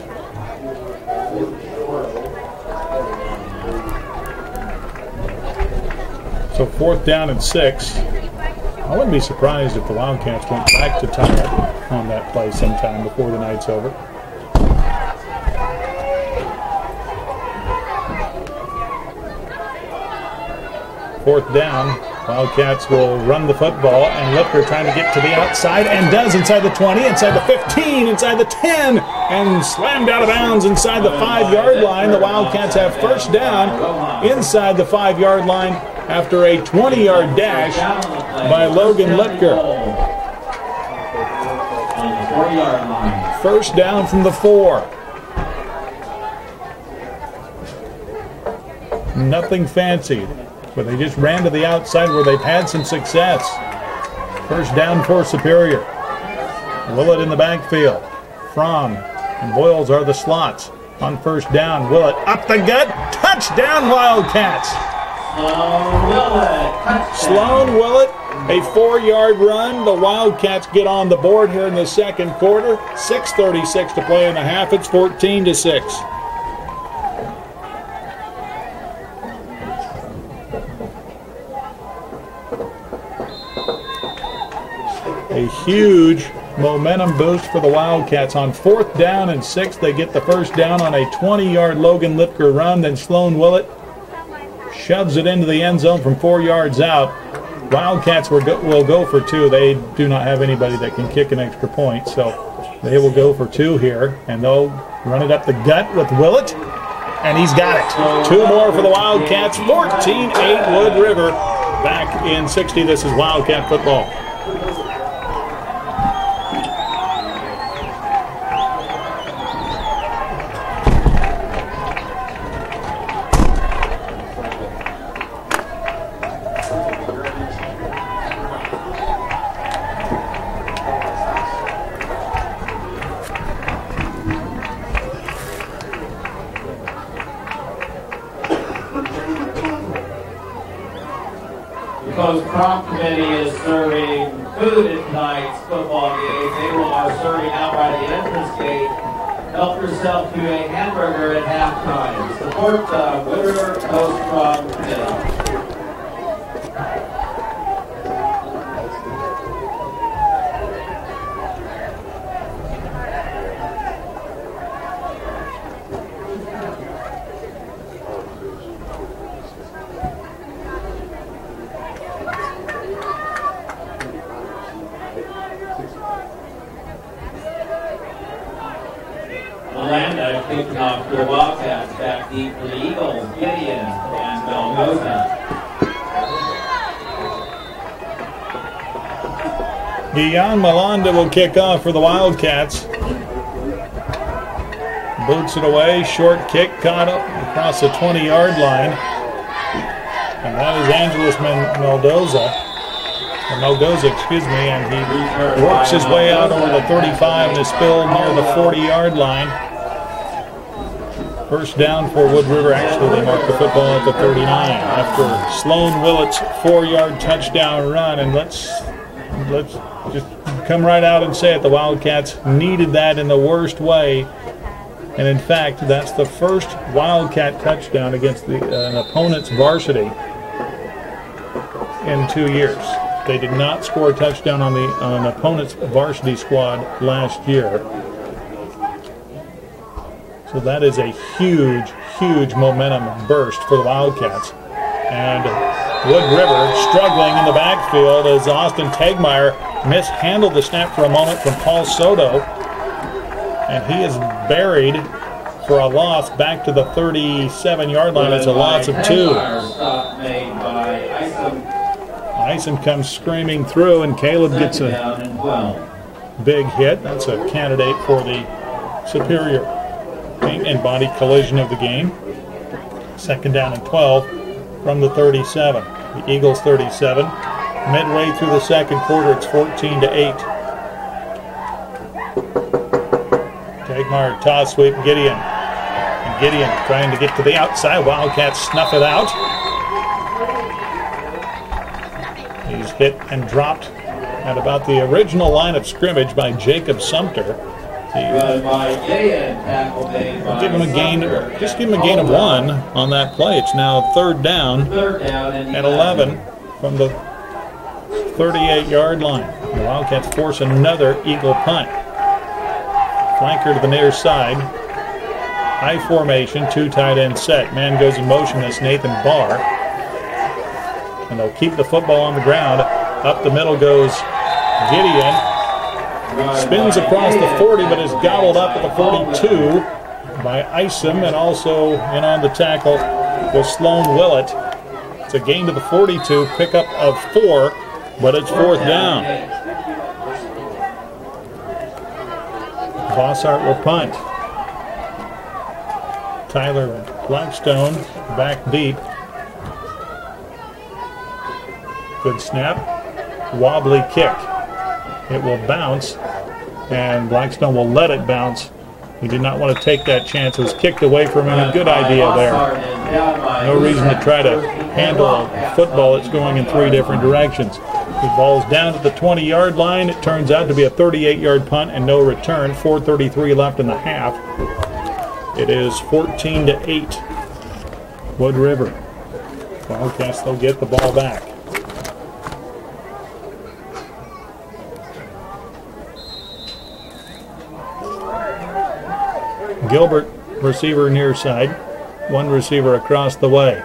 So 4th down and 6. I wouldn't be surprised if the Wildcats went back to tie it on that play sometime before the night's over. Fourth down. Wildcats will run the football, and Lipker trying to get to the outside, and does inside the 20, inside the 15, inside the 10, and slammed out of bounds inside the 5-yard line. The Wildcats have first down inside the 5-yard line after a 20-yard dash by Logan Lipker. First down from the 4. Nothing fancy, but they just ran to the outside where they've had some success. First down for Superior. Willett in the backfield. Fromm and Boyles are the slots. On first down, Willett up the gut. Touchdown, Wildcats. Sloan Willett, a 4-yard run. The Wildcats get on the board here in the second quarter. 6:36 to play in the half. It's 14-6. A huge momentum boost for the Wildcats. On 4th down and 6, they get the first down on a 20-yard Logan Lipker run. Then Sloan Willett shoves it into the end zone from 4 yards out. Wildcats will go for 2. They do not have anybody that can kick an extra point, so they will go for 2 here, and they'll run it up the gut with Willett, and he's got it. 2 more for the Wildcats. 14-8 Wood River. Back in 60, this is Wildcat football. Because Prompt Committee is serving food at tonight's football game, they are serving out by the entrance gate. Help yourself to a hamburger at halftime. Support the Wood River Coast Prompt Committee. Orlando kicking off for the Wildcats, back deep for the Eagles, Gideon and Melgoza. Ian Malanda will kick off for the Wildcats. Boots it away, short kick, caught up across the 20-yard line. And that is Angelos Mendoza, and he works his way out over the 35 and is spilled near the 40-yard line. First down for Wood River. Actually, they mark the football at the 39 after Sloan Willett's 4-yard touchdown run. And let's just come right out and say it. The Wildcats needed that in the worst way. And in fact, that's the first Wildcat touchdown against an opponent's varsity in 2 years. They did not score a touchdown on an opponent's varsity squad last year. So that is a huge, huge momentum burst for the Wildcats. And Wood River struggling in the backfield as Austin Tegmeyer mishandled the snap for a moment from Paul Soto. And he is buried for a loss back to the 37-yard line. It's a loss of 2. Isom comes screaming through, and Caleb gets a big hit. That's a candidate for the Superior paint and body collision of the game. Second down and 12 from the 37. The Eagles 37. Midway through the second quarter, it's 14-8. Tegmeyer toss sweep, Gideon. And Gideon trying to get to the outside. Wildcats snuff it out. He's hit and dropped at about the original line of scrimmage by Jacob Sumter. Give him a gain. Just give him a gain of 1 on that play. It's now third down and 11 from the 38-yard line. The Wildcats force another Eagle punt. Flanker to the near side. High formation, 2 tight end set. Man goes in motion. That's Nathan Barr. And they'll keep the football on the ground. Up the middle goes Gideon. Spins across the 40, but is gobbled up at the 42 by Isom, and also in on the tackle was Sloan Willett. It's a gain to the 42, pickup of 4, but it's fourth down. Bossart will punt. Tyler Blackstone back deep. Good snap. Wobbly kick. It will bounce, and Blackstone will let it bounce. He did not want to take that chance. It was kicked away from him. A good idea there. No reason to try to handle a football that's going in 3 different directions. The ball's down to the 20-yard line. It turns out to be a 38-yard punt and no return. 4:33 left in the half. It is 14-8. Wood River. Wildcats, they'll get the ball back. Gilbert, receiver near side. 1 receiver across the way.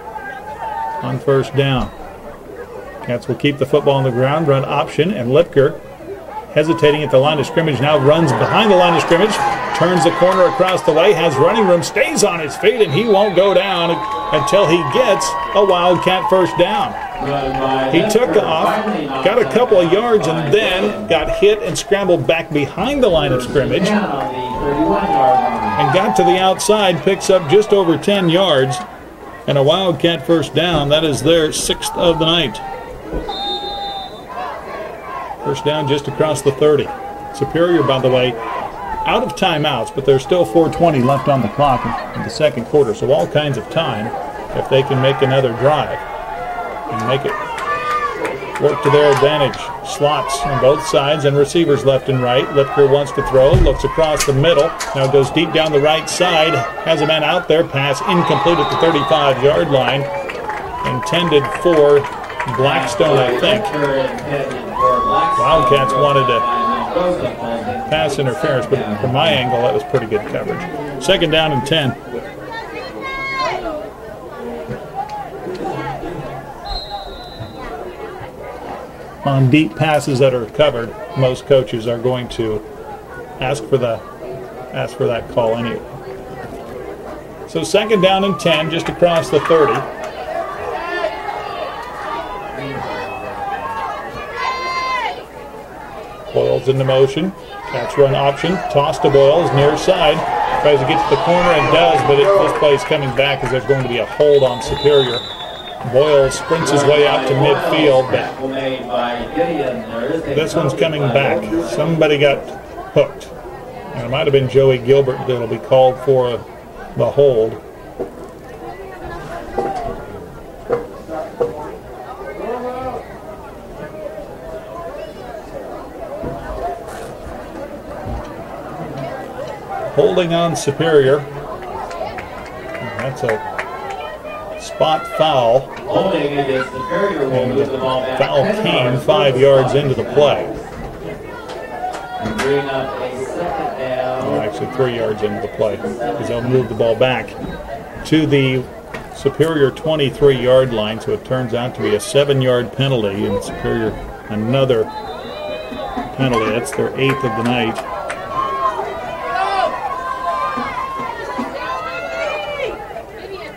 On first down. Cats will keep the football on the ground, run option, and Lipker, hesitating at the line of scrimmage, now runs behind the line of scrimmage, turns the corner across the way, has running room, stays on his feet, and he won't go down until he gets a Wildcat first down. He took off, got a couple of yards, and then got hit and scrambled back behind the line of scrimmage and got to the outside, picks up just over 10 yards, and a Wildcat first down. That is their 6th of the night. First down just across the 30. Superior, by the way, out of timeouts, but there's still 4:20 left on the clock in the second quarter, so all kinds of time if they can make another drive and make it work to their advantage. Slots on both sides and receivers left and right. Lipker wants to throw, looks across the middle, now goes deep down the right side, has a man out there, pass incomplete at the 35-yard line, intended for Blackstone, I think. Wildcats wanted to pass interference, but from my angle, that was pretty good coverage. Second down and 10. On deep passes that are covered, most coaches are going to ask for that call anyway. So second down and 10, just across the 30. Boyles into motion. Catch run option. Toss to Boyles, near side. Tries to get to the corner and does, but this play is coming back as there's going to be a hold on Superior. Boyles sprints his way out to midfield, but this one's coming back. Somebody got hooked. And it might have been Joey Gilbert that'll be called for the hold. Holding on Superior. And that's a spot foul. Holding against Superior will move the ball back. Foul came 5 yards into the play. And bring up a second down. Well, actually 3 yards into the play, because they'll move the ball back to the Superior 23-yard line, so it turns out to be a 7-yard penalty, and Superior another penalty. That's their 8th of the night.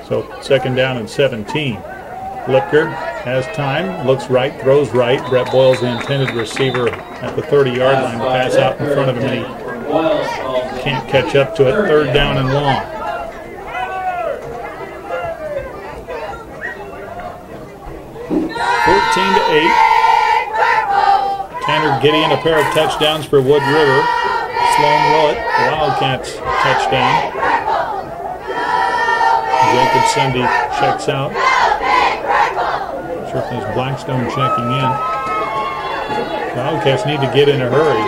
So second down and 17. Lipker has time, looks right, throws right. Brett Boyles, the intended receiver, at the 30-yard line to pass out in front of him, and he can't catch up to it. Third down and long. (14-8). Tanner Gideon, a pair of touchdowns for Wood River. Sloan Willett, Wildcats touchdown. Jacob Sunday checks out. Not sure if there's Blackstone checking in. Wildcats need to get in a hurry.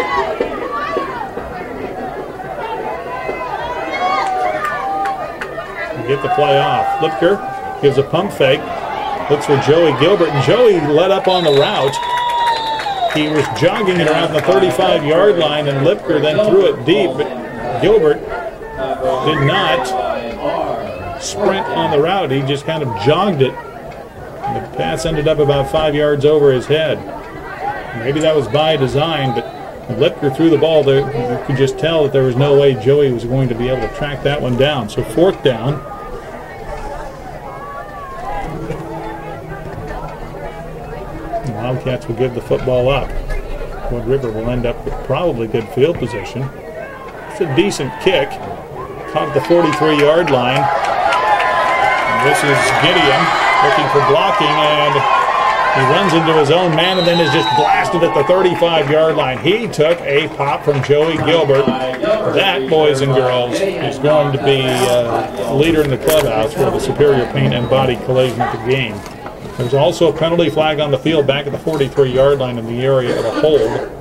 Get the play off. Lipker gives a pump fake. Looks for Joey Gilbert, and Joey let up on the route. He was jogging it around the 35-yard line, and Lipker then threw it deep, but Gilbert did not sprint on the route. He just kind of jogged it. The pass ended up about 5 yards over his head. Maybe that was by design, but Lipker threw the ball there. You could just tell that there was no way Joey was going to be able to track that one down. So fourth down. The Wildcats will give the football up. Wood River will end up with probably good field position. It's a decent kick. Caught at the 43-yard line. This is Gideon looking for blocking, and he runs into his own man and then is just blasted at the 35-yard line. He took a pop from Joey Gilbert. That, boys and girls, is going to be a leader in the clubhouse for the Superior paint and body collision at the game. There's also a penalty flag on the field back at the 43-yard line in the area of a hold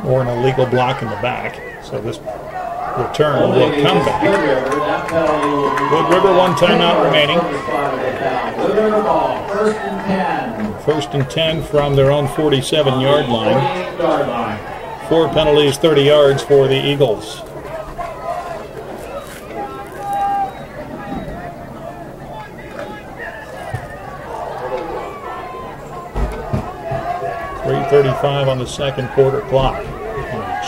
or an illegal block in the back. So this return will come back. Wood River, one timeout remaining. First and 10 from their own 47-yard line. 4 penalties, 30 yards for the Eagles. .335 on the second quarter clock.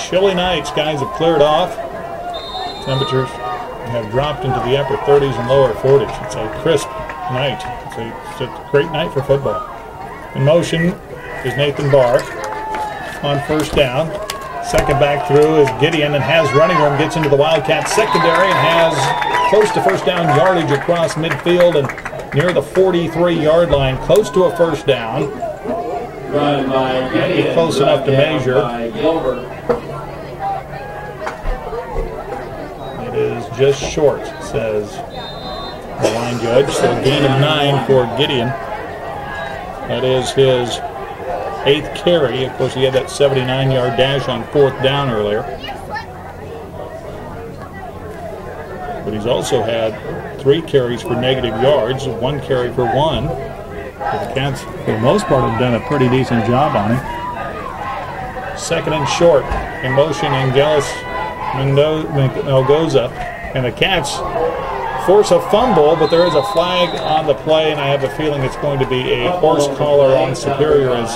Chilly night, skies have cleared off. Temperatures have dropped into the upper 30s and lower 40s. It's a crisp night. It's a great night for football. In motion is Nathan Barr on first down. Second back through is Gideon, and has running room, gets into the Wildcats secondary and has close to first down yardage across midfield and near the 43-yard line, close to a first down. Run by Gideon. Close enough to measure. It is just short, says the line judge. So a gain of 9 for Gideon. That is his 8th carry. Of course, he had that 79-yard dash on fourth down earlier. But he's also had 3 carries for negative yards, 1 carry for 1. The Cats, for the most part, have done a pretty decent job on him. Second and short. In motion, Angelis Melgoza. And the Cats force a fumble, but there is a flag on the play, and I have a feeling it's going to be a horse collar on Superior as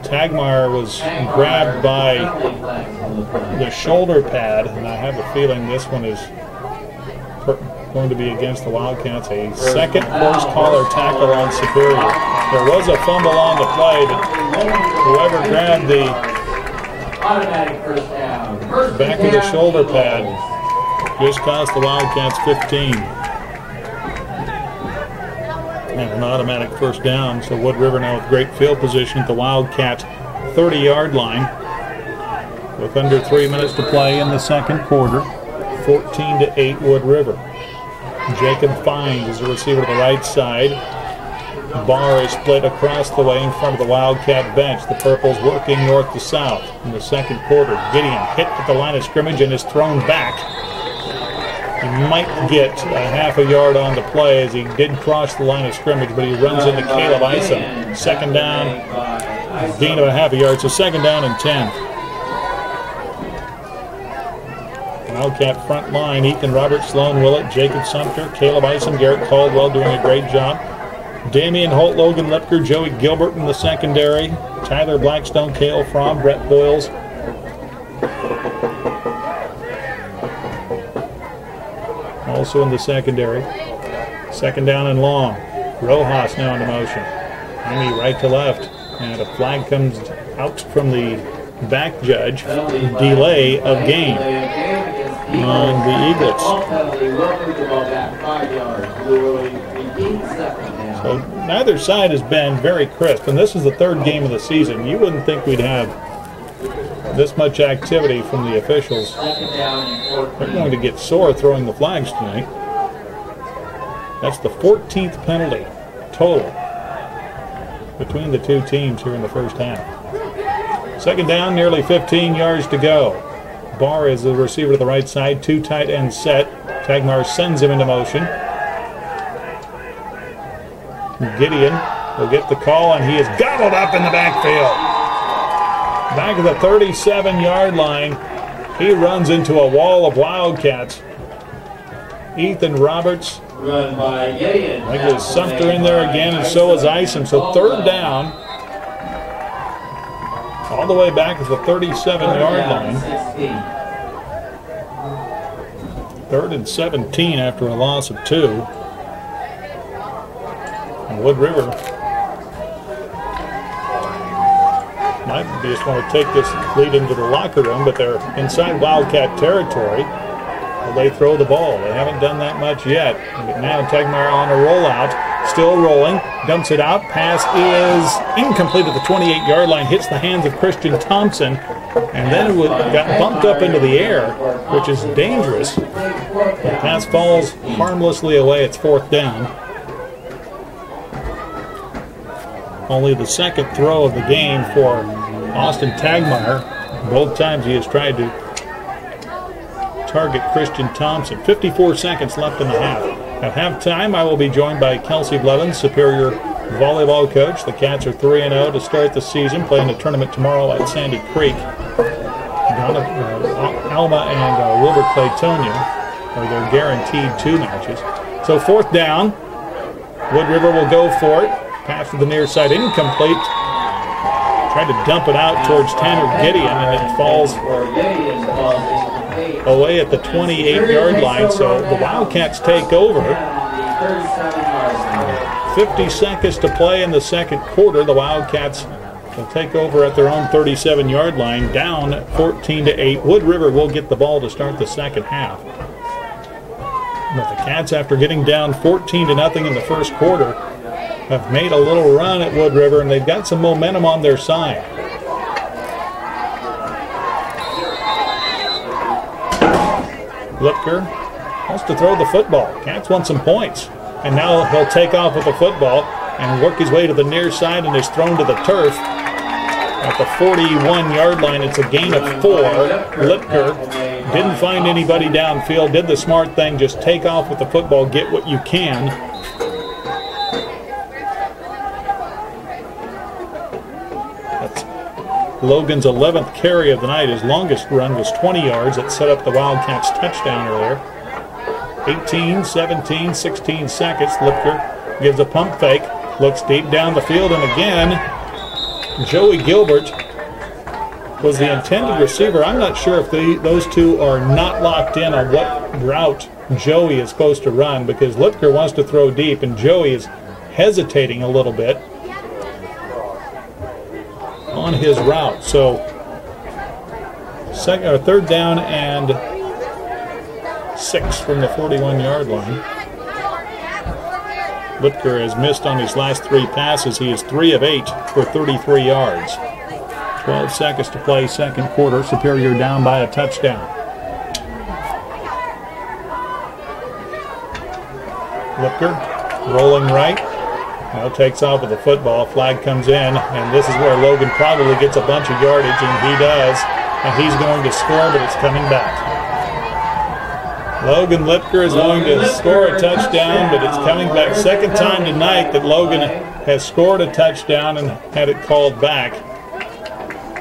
Tagmeyer was grabbed by the shoulder pad, and I have a feeling this one is going to be against the Wildcats. A second horse collar tackle on Superior. There was a fumble on the play, but whoever grabbed the Automatic first down. back of the shoulder pad just cost the Wildcats 15. And an automatic first down, so Wood River now with great field position at the Wildcat 30-yard line. With under 3 minutes to play in the second quarter, 14-8 Wood River. Jacob Fines is the receiver to the right side. Barr is split across the way in front of the Wildcat bench. The Purples working north to south in the second quarter. Gideon hit at the line of scrimmage and is thrown back. He might get a half a yard on the play as he did cross the line of scrimmage, but he runs into Caleb Isom. Second down, gain of a half a yard, so second down and 10. Wildcat front line, Ethan Roberts, Sloan Willett, Jacob Sumter, Caleb Isom, Garrett Caldwell doing a great job. Damian Holt, Logan Lipker, Joey Gilbert in the secondary. Tyler Blackstone, Cale Fromm, Brett Boyles. Also in the secondary. Second down and long. Rojas now into motion. Amy right to left. And a flag comes out from the back judge. Delay of game on the Eaglets. So neither side has been very crisp, and this is the third game of the season. You wouldn't think we'd have this much activity from the officials. They're going to get sore throwing the flags tonight. That's the 14th penalty total between the two teams here in the first half. Second down, nearly 15 yards to go. Barr is the receiver to the right side, two tight ends set. Tagmar sends him into motion. Gideon will get the call, and he is gobbled up in the backfield. Back of the 37-yard line, he runs into a wall of Wildcats. Ethan Roberts, Run by Gideon. I think there's Sumter in there again, and so is Isom. So third down, all the way back at the 37-yard line. 3rd and 17 after a loss of 2. And Wood River might just want to take this lead into the locker room, but they're inside Wildcat territory. Well, they throw the ball. They haven't done that much yet. But now Tegmeyer on a rollout, still rolling, dumps it out. Pass is incomplete at the 28-yard line, hits the hands of Christian Thompson, and then it got bumped up into the air, which is dangerous. The pass falls harmlessly away. It's fourth down. Only the second throw of the game for Austin Tagmeyer. Both times he has tried to target Christian Thompson. 54 seconds left in the half. At halftime, I will be joined by Kelsey Blevins, Superior volleyball coach. The Cats are 3-0 to start the season, playing the tournament tomorrow at Sandy Creek. Alma and Wilbur Claytonia are their guaranteed 2 matches. So fourth down, Wood River will go for it. Pass to the near side, incomplete. Tried to dump it out towards Tanner Gideon, and it falls away at the 28-yard line. So the Wildcats take over. 50 seconds to play in the second quarter. The Wildcats will take over at their own 37-yard line, down 14-8. Wood River will get the ball to start the second half. But the Cats, after getting down 14-0 in the first quarter, have made a little run at Wood River, and they've got some momentum on their side. Lipker wants to throw the football. Cats want some points. And now he'll take off with the football and work his way to the near side, and is thrown to the turf at the 41-yard line. It's a gain of 4. Lipker didn't find anybody downfield, did the smart thing, just take off with the football, get what you can. That's Logan's 11th carry of the night. His longest run was 20 yards. That set up the Wildcats' touchdown earlier. 18, 17, 16 seconds. Lipker gives a pump fake, looks deep down the field, and again, Joey Gilbert was the intended receiver. I'm not sure if those two are not locked in on what route Joey is supposed to run, because Lipker wants to throw deep, and Joey is hesitating a little bit. on his route. So third down and 6 from the 41-yard line. Lipker has missed on his last 3 passes. He is 3 of 8 for 33 yards. 12 seconds to play, second quarter. Superior down by a touchdown. Lipker rolling right. Now takes off with the football. Flag comes in, and this is where Logan probably gets a bunch of yardage, and he does. And he's going to score, but it's coming back. Logan Lipker is going to score a touchdown, but it's coming back. Second time tonight that Logan has scored a touchdown and had it called back.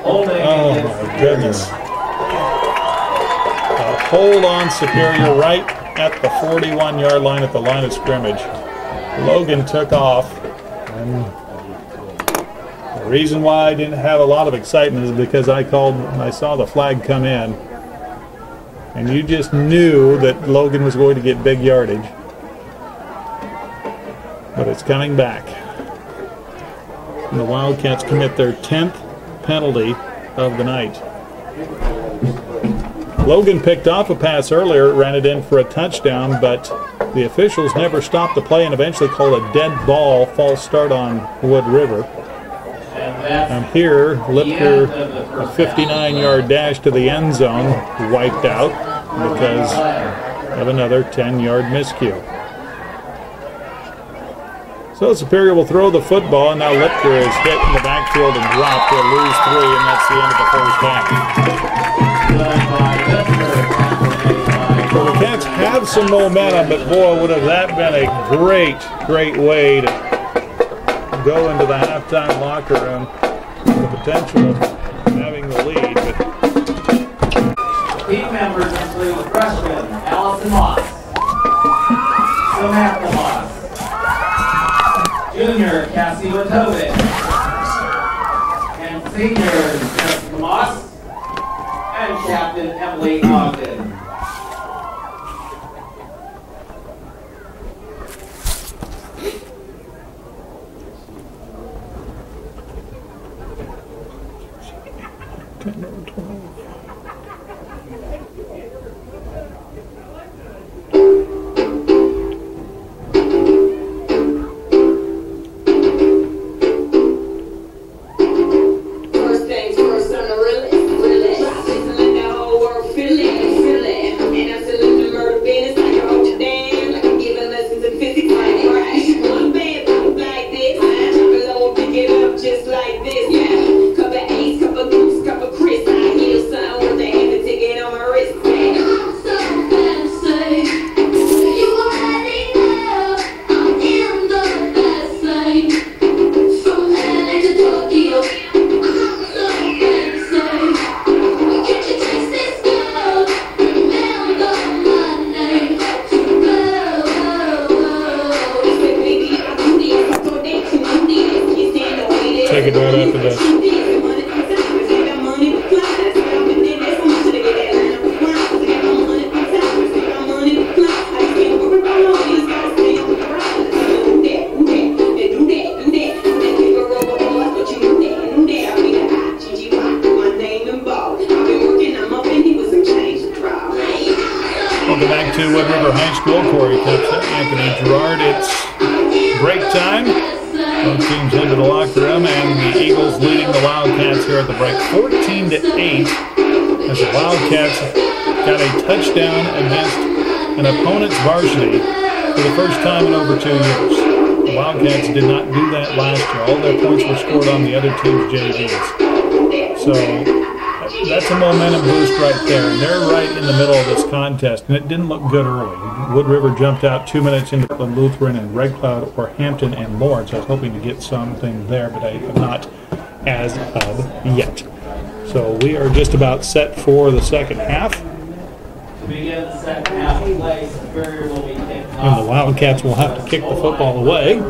Oh my goodness. A hold on Superior right at the 41-yard line at the line of scrimmage. Logan took off. And the reason why I didn't have a lot of excitement is because I saw the flag come in. And you just knew that Logan was going to get big yardage. But it's coming back. And the Wildcats commit their 10th penalty of the night. Logan picked off a pass earlier, ran it in for a touchdown, but the officials never stopped the play and eventually called a dead ball, false start on Wood River. And here, Lipker, a 59-yard dash to the end zone, wiped out because of another 10-yard miscue. So Superior will throw the football, and now Lipker is hit in the backfield and dropped. They'll lose 3, and that's the end of the first half. So the Cats have some momentum, but boy, would have that been a great way to go into the halftime locker room with the potential of having the lead. But team members include freshman Allison Moss, Samantha Moss, junior Cassie Watovic, and senior Jessica Moss, and Captain Emily Ogden. Take it right after this. Welcome back to Wood River High School. Corey Kupsa, Anthony Gerard. It's break time. Both teams into the locker room, and the Eagles leading the Wildcats here at the break 14-8 as the Wildcats got a touchdown against an opponent's varsity for the first time in over 2 years. The Wildcats did not do that last year. All their points were scored on the other team's JVs. So that's a momentum boost right there. And they're right in the middle of this contest, and it didn't look good early. Wood River jumped out 2 minutes into Lutheran and Red Cloud or Hampton and Lawrence. I was hoping to get something there, but I have not as of yet. So we are just about set for the second half. To begin the second half of play, Superior will be kicking off. And the Wildcats will have to kick the football away.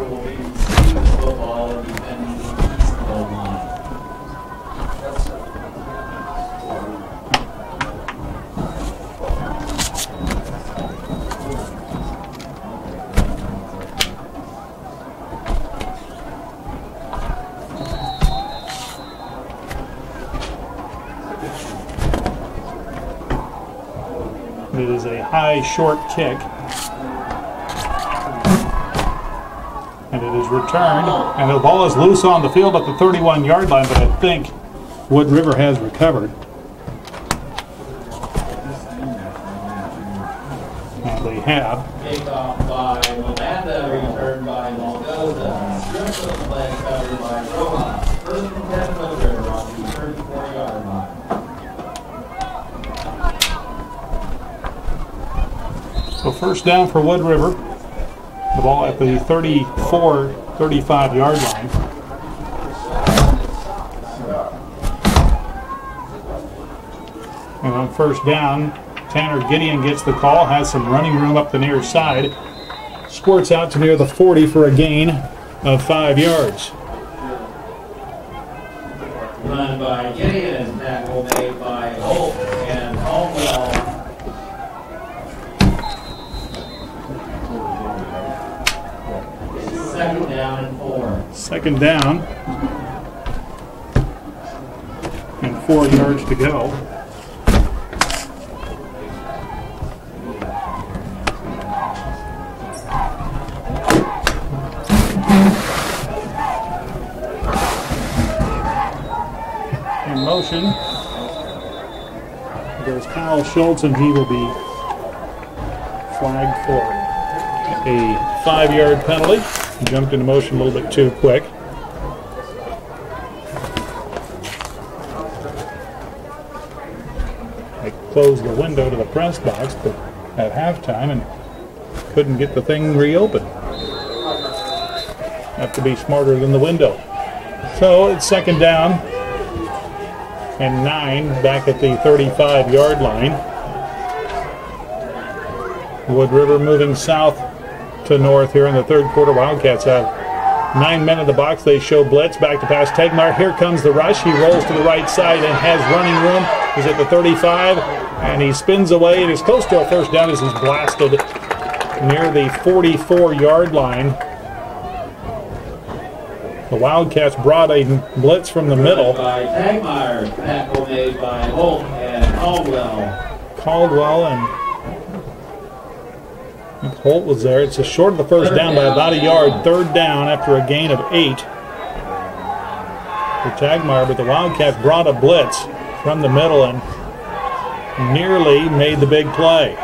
it is a high, short kick. And it is returned. And the ball is loose on the field at the 31-yard line, but I think Wood River has recovered. And they have. Kickoff by Amanda, returned by Malgoza. Strip of the play covered by Roma. First and 10 Wood River on the 34-yard line. So first down for Wood River. The ball at the 34, 35-yard line. And on first down, Tanner Gideon gets the call, has some running room up the near side. Squirts out to near the 40 for a gain of 5 yards. Run by Gideon, tackle made by Holt and Caldwell. Second down and 4. Second down. And 4 yards to go. In motion goes Kyle Schultz, and he will be flagged for a 5-yard penalty. Jumped into motion a little bit too quick. They closed the window to the press box but at halftime and couldn't get the thing reopened. Have to be smarter than the window. So it's second down and 9 back at the 35-yard line. Wood River moving south to north here in the third quarter. Wildcats have 9 men in the box. They show blitz. Back to pass Tegmeyer. Here comes the rush. He rolls to the right side and has running room. He's at the 35 and he spins away. It is close to a first down as he's blasted near the 44-yard line. The Wildcats brought a blitz from the middle. By Tegmeyer, tackle made by Holt and Caldwell and Holt was there. It's just short of the first down by about a yard. Third down after a gain of 8 for Tegmeyer, but the Wildcats brought a blitz from the middle and nearly made the big play.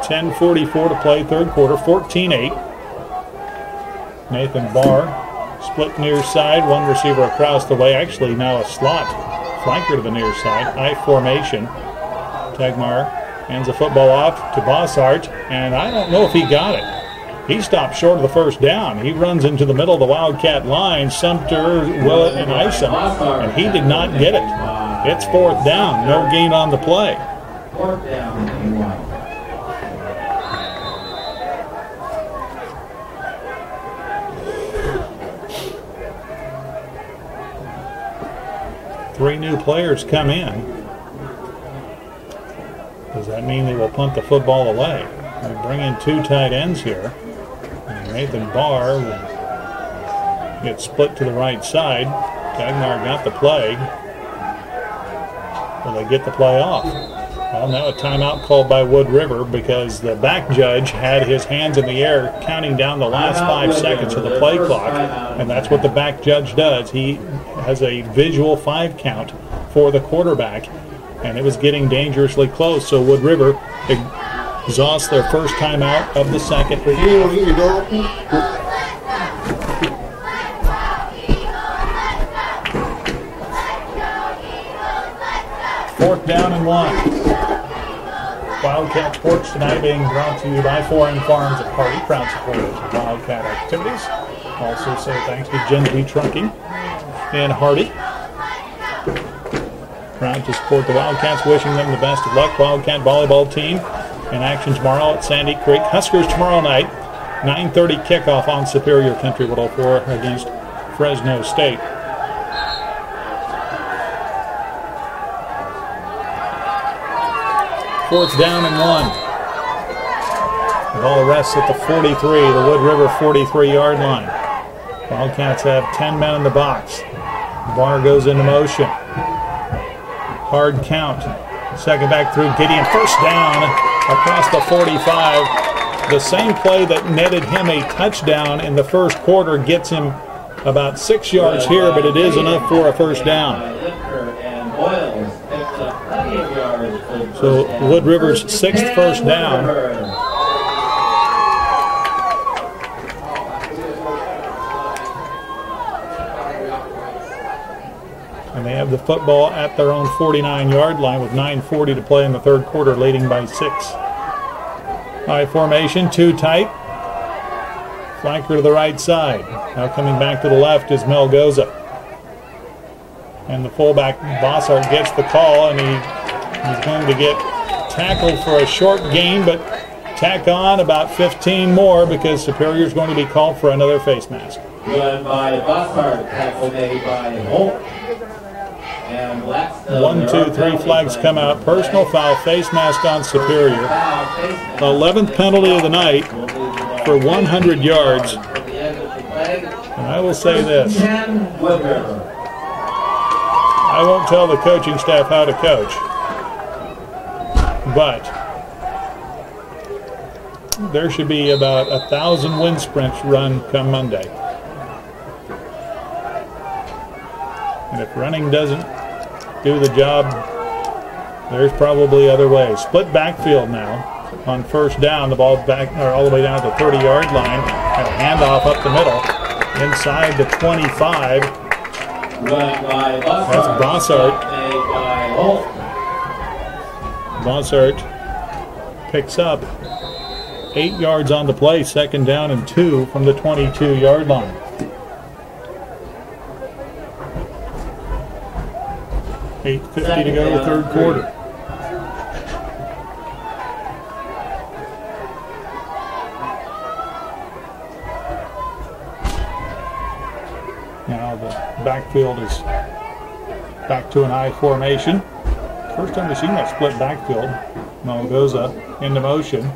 10:44 to play, third quarter, 14-8. Nathan Barr split near side, one receiver across the way. Actually now a slot flanker to the near side, high formation. Tegmeyer hands the football off to Bossart, and I don't know if he got it. He stopped short of the first down. He runs into the middle of the Wildcat line, Sumter, Willett, and Isom, and he did not get it. It's fourth down, no gain on the play. Fourth down and 1. Three new players come in. Does that mean they will punt the football away? They bring in 2 tight ends here. And Nathan Barr will get split to the right side. Tegmeyer got the play. Will they get the play off? Well, now a timeout called by Wood River because the back judge had his hands in the air counting down the last 5 seconds of the play clock. And that's what the back judge does. He has a visual 5 count for the quarterback. And it was getting dangerously close, so Wood River exhausts their first timeout of the second. Fourth down and 1. Wildcat Sports tonight being brought to you by Foreign Farms at Hardy, proud supporters of Wildcat activities. Also say thanks to Gensby Trucking in Hardy. Proud to support the Wildcats, wishing them the best of luck. Wildcat volleyball team in action tomorrow at Sandy Creek. Huskers tomorrow night, 9:30 kickoff on Superior Country 104 against Fresno State. Fourth down and 1. The ball rests at the 43, the Wood River 43-yard line. Wildcats have 10 men in the box. Barr goes into motion. Hard count. Second back through Gideon. First down across the 45. The same play that netted him a touchdown in the first quarter gets him about 6 yards here, but it is enough for a first down. So Wood River's sixth first down. And they have the football at their own 49-yard line with 9:40 to play in the third quarter, leading by 6. High formation, 2 tight. Flanker to the right side. Now coming back to the left is Melgoza. And the fullback, Bossart, gets the call, and he's going to get tackled for a short gain, but tack on about 15 more because Superior's going to be called for another face mask. Good by Bossart, tackle made by Holt. And 1, 2, 3 flags come out. Personal foul, face mask on Superior. 11th penalty of the night for 100 yards. And I will say this. I won't tell the coaching staff how to coach. But there should be about 1,000 wind sprints run come Monday. And if running doesn't do the job, there's probably other ways. Split backfield now on first down. The ball back or all the way down to the 30-yard line. And a handoff up the middle inside the 25. That's Bossart. Bossart picks up 8 yards on the play. Second down and 2 from the 22-yard line. $8:50 to go, third quarter. Now the backfield is back to an I formation. First time we've seen that split backfield. Melgoza into motion.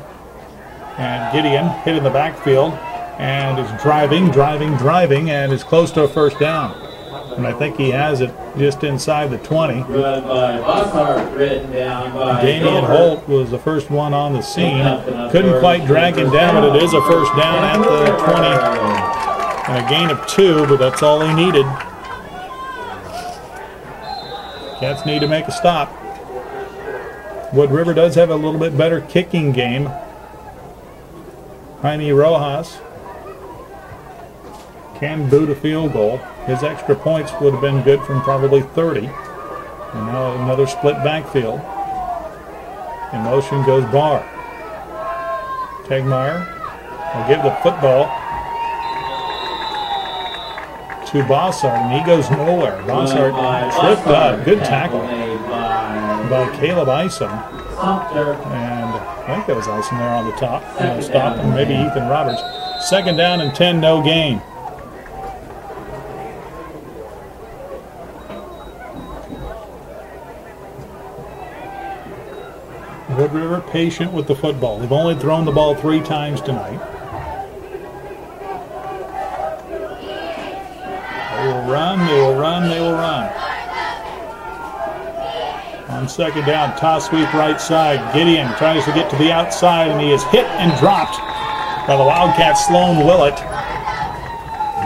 And Gideon hit in the backfield and is driving, and is close to a first down. And I think he has it just inside the 20. Damian Holt was the first one on the scene. Couldn't quite drag him down, but it is a first down at the 20. And a gain of 2, but that's all he needed. Cats need to make a stop. Wood River does have a little bit better kicking game. Jaime Rojas can boot a field goal. His extra points would have been good from probably 30. And now another split backfield. In motion goes Barr. Tegmeyer will give the football to Bossart, and he goes nowhere. Bossart tripped up. Good tackle by Caleb Isom. And I think that was Isom there on the top. Stop, and maybe Ethan Roberts. Second down and 10, no gain. Wood River patient with the football. They've only thrown the ball 3 times tonight. They will run, they will run, they will run. On second down, toss sweep right side. Gideon tries to get to the outside, and he is hit and dropped by the Wildcats' Sloan Willett.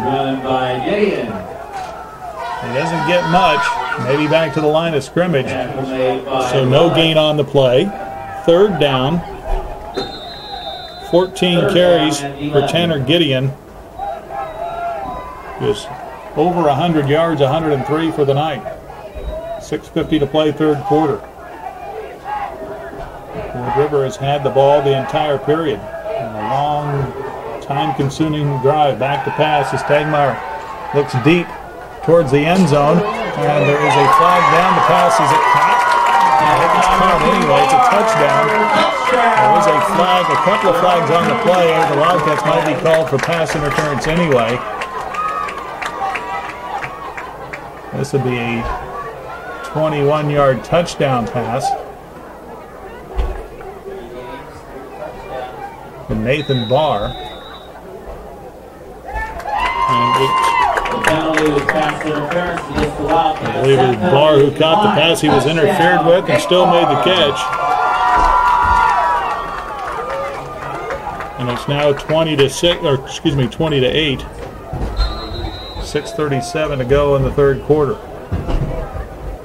Run by Gideon. He doesn't get much. Maybe back to the line of scrimmage. So no gain on the play. Third down. 14 carries for Tanner Gideon. Just over 100 yards, 103 for the night. 6:50 to play, third quarter. Wood River has had the ball the entire period. And a long, time-consuming drive. Back to pass as Tegmeyer looks deep towards the end zone. And there is a flag down. The pass is caught. I think it's caught anyway. It's a touchdown. There is a flag, a couple of flags on the play. The Wildcats might be called for pass interference anyway. This would be a 21-yard touchdown pass from Nathan Barr. And The penalty pass interference against the Wildcats. I believe it was Barr who caught the pass he was interfered with and still made the catch. And it's now 20 to 8. 6:37 to go in the third quarter.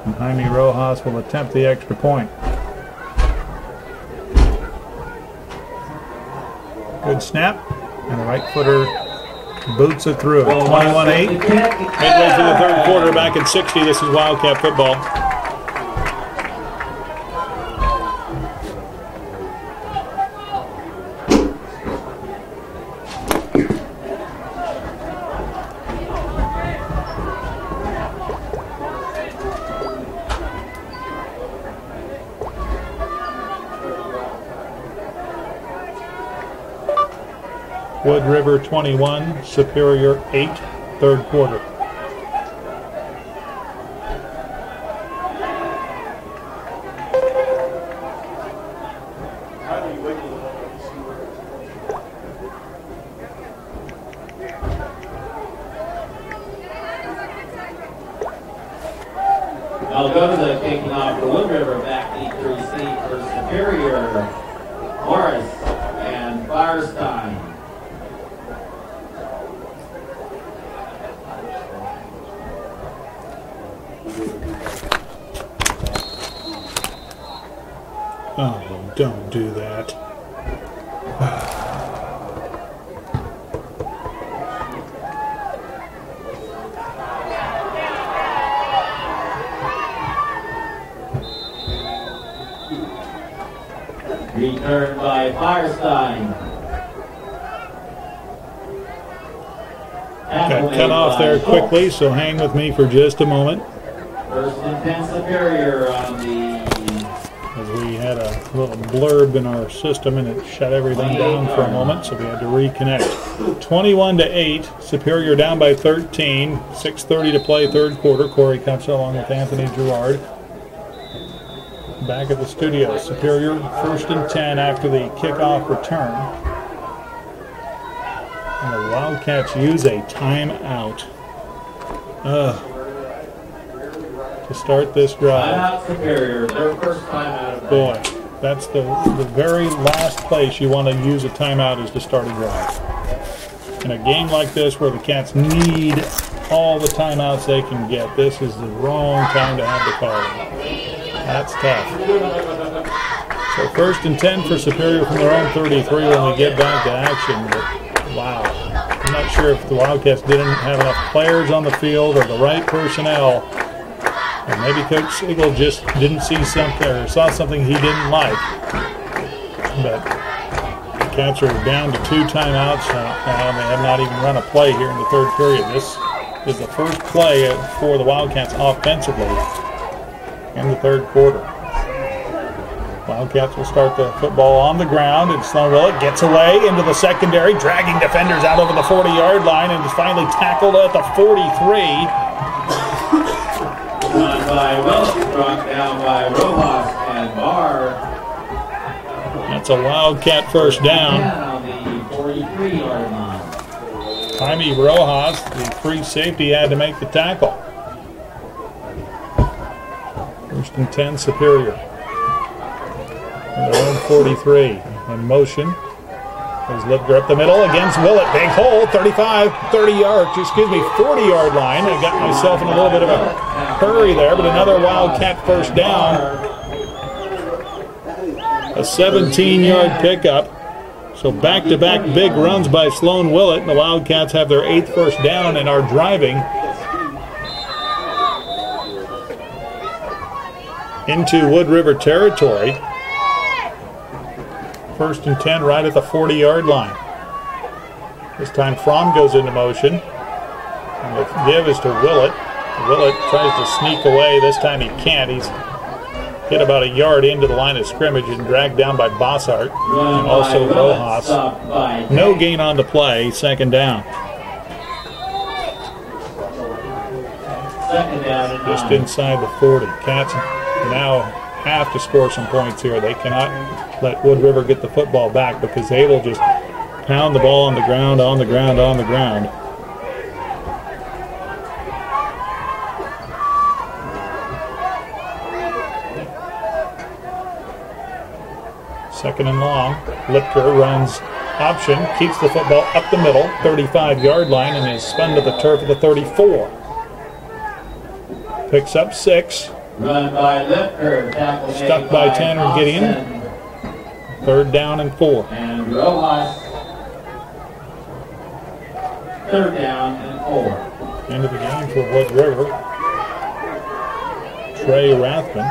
And Jaime Rojas will attempt the extra point. Good snap, and the right footer boots it through. 21-8. Midway through the third quarter, back at 60. This is Wildcat football. Wood River 21, Superior 8, third quarter. I'll go to the kicking off for Wood River, back E3C for Superior, Morris and Firestein. Oh, don't do that. Returned by Firestein. Got cut off there quickly, so hang with me for just a moment. First and 10 Superior on the... As we had a little blurb in our system and it shut everything down for a moment, so we had to reconnect. 21-8, Superior down by 13. 6:30 to play, third quarter. Corey Kupsa along with Anthony Gerard. Back at the studio, Superior first and 10 after the kickoff return. And the Wildcats use a timeout to start this drive. Timeout Superior, their first timeout of the Boy, that's the very last place you want to use a timeout is to start a drive. In a game like this where the Cats need all the timeouts they can get, this is the wrong time to have the call. That's tough. So first and 10 for Superior from their own 33 when we get back to action. But wow, I'm not sure if the Wildcats didn't have enough players on the field or the right personnel. Or maybe Coach Siegel just didn't see something or saw something he didn't like. But the Cats are down to 2 timeouts now. They have not even run a play here in the third period. This is the first play for the Wildcats offensively in the third quarter. Wildcats will start the football on the ground, and Sloan Willett gets away into the secondary, dragging defenders out over the 40-yard line, and is finally tackled at the 43. Run by Willett, brought down by Rojas and Barr. That's a Wildcat first down. On the 43-yard line. Jaime Rojas, the free safety, had to make the tackle. First and 10, Superior. And their own 43 in motion. There's Lipker up the middle against Willett. Big hole, 40-yard line. I got myself in a little bit of a hurry there, but another Wildcat first down. A 17-yard pickup. So back-to-back big runs by Sloan Willett. And the Wildcats have their 8th first down and are driving into Wood River territory. First and 10 right at the 40-yard line. This time Fromm goes into motion. And the give is to Willett. Willett tries to sneak away. This time he can't. He's hit about a yard into the line of scrimmage and dragged down by Bossart and also Rojas. No gain on the play. Second down. Just inside the 40. Cats now have to score some points here. They cannot let Wood River get the football back because they will just pound the ball on the ground, on the ground, on the ground. Second and long. Lipker runs option, keeps the football up the middle, 35-yard line, and is spun to the turf at the 34. Picks up 6. Run by Lipker. Tackle Stuck by Tanner Gideon. Third down and 4. And Rojas. Third down and 4. End of the game for Wood River. Trey Rathman.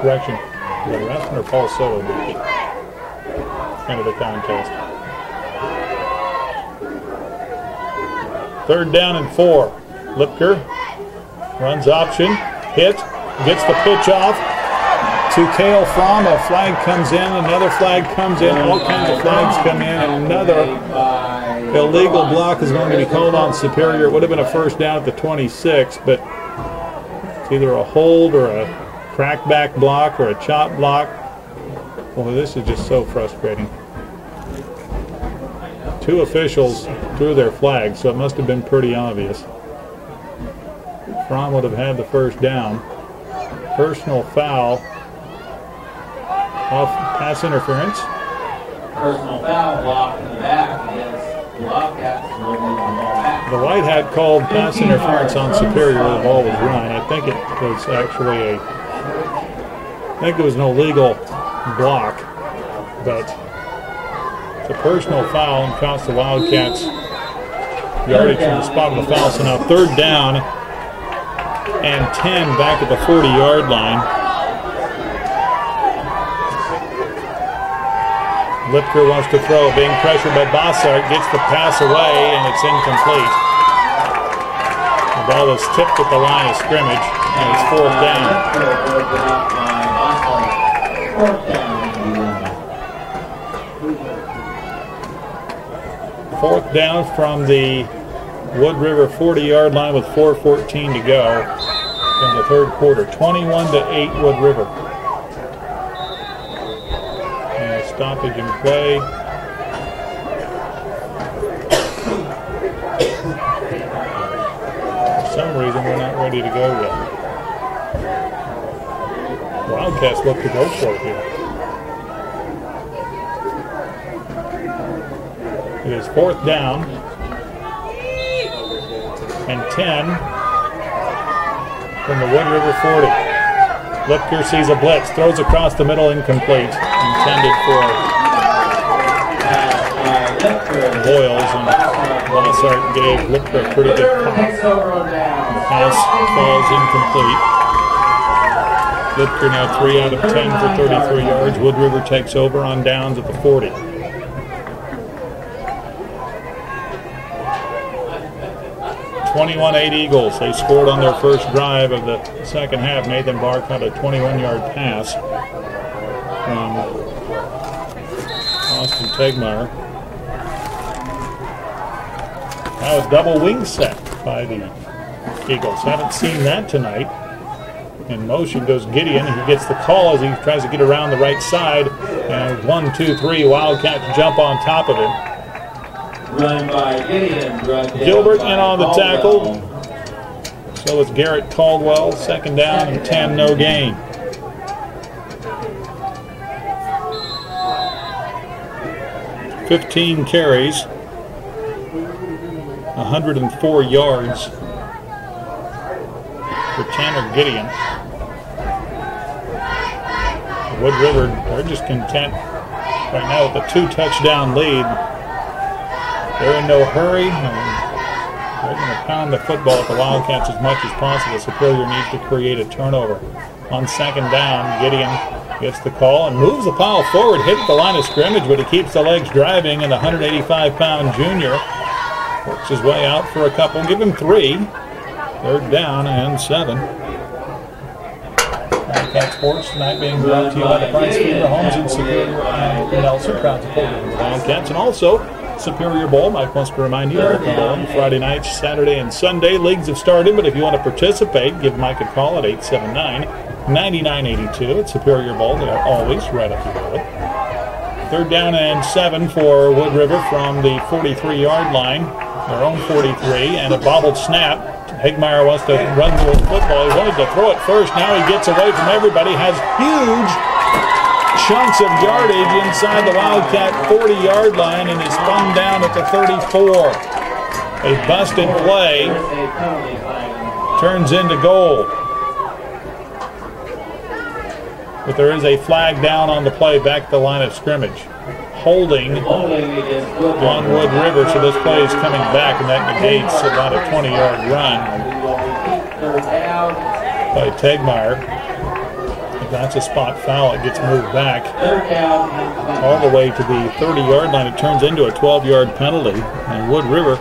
Correction. Rathman or Paul Soto? End of the contest. Third down and 4. Lipker runs option. Hit. Gets the pitch off to Cale Fromm. A flag comes in. Another flag comes in. All kinds of flags come in. And another illegal block is going to be called on Superior. It would have been a first down at the 26, but it's either a hold or a crackback block or a chop block. Well, this is just so frustrating. 2 officials threw their flags, so it must have been pretty obvious. Fromm would have had the first down. Personal foul off pass interference. Personal foul block in the back against the Wildcats. The White Hat called pass interference on Superior. The ball was run. I think it was actually an illegal block, but it's a personal foul and cost the Wildcats yardage from the spot of the foul. So now third down and 10 back at the 40-yard line. Lipker wants to throw, being pressured by Bossart, gets the pass away, and it's incomplete. The ball is tipped at the line of scrimmage, and it's fourth down. Fourth down from the Wood River 40-yard line with 4:14 to go in the third quarter. 21-8 Wood River. Stoppage in play. For some reason, we're not ready to go yet. Wildcats look to go for it here. It is fourth down and 10 from the Wood River 40. Lipker sees a blitz, throws across the middle, incomplete. Intended for Boyles, and Bossart gave Lipker a pretty good pop. The pass falls incomplete. Lipker now 3 out of 10 for 33 yards. Wood River takes over on downs at the 40. (21-8) Eagles. They scored on their first drive of the second half. Nathan Barr caught a 21-yard pass from Austin Tegmeyer. Now a double wing set by the Eagles. Haven't seen that tonight. In motion goes Gideon. He gets the call as he tries to get around the right side. And 1, 2, 3 Wildcats jump on top of him. Run by Gideon. Gilbert in on the tackle. So it's Garrett Caldwell. Second down and 10, no gain. (15 carries, 104 yards for Tanner Gideon. Wood River, they're just content right now with a 2-touchdown lead. They're in no hurry. They're going to pound the football at the Wildcats as much as possible. Superior needs to create a turnover. On second down, Gideon gets the call and moves the pile forward, hits the line of scrimmage, but he keeps the legs driving, and the 185-pound junior works his way out for a couple. Give him 3. Third down and 7. Wildcat Sports tonight being brought to you by the Price Fever Homes in Superior and Nelson, proud supporters of the Wildcats, and also Superior Bowl. Mike wants to remind you of the bowling Friday nights, Saturday, and Sunday. Leagues have started, but if you want to participate, give Mike a call at 879-9982. At Superior Bowl, they are always right up your alley. Third down and 7 for Wood River from the 43-yard line. their own 43, and a bobbled snap. Hegmeyer wants to run the football. He wanted to throw it first. Now he gets away from everybody, has huge chunks of yardage inside the Wildcat 40-yard line, and is spun down at the 34. A busted play turns into goal. But there is a flag down on the play back to the line of scrimmage. Holding on Wood River, so this play is coming back, and that negates about a 20-yard run by Tegmeyer. If that's a spot foul, it gets moved back all the way to the 30-yard line. It turns into a 12-yard penalty, and Wood River,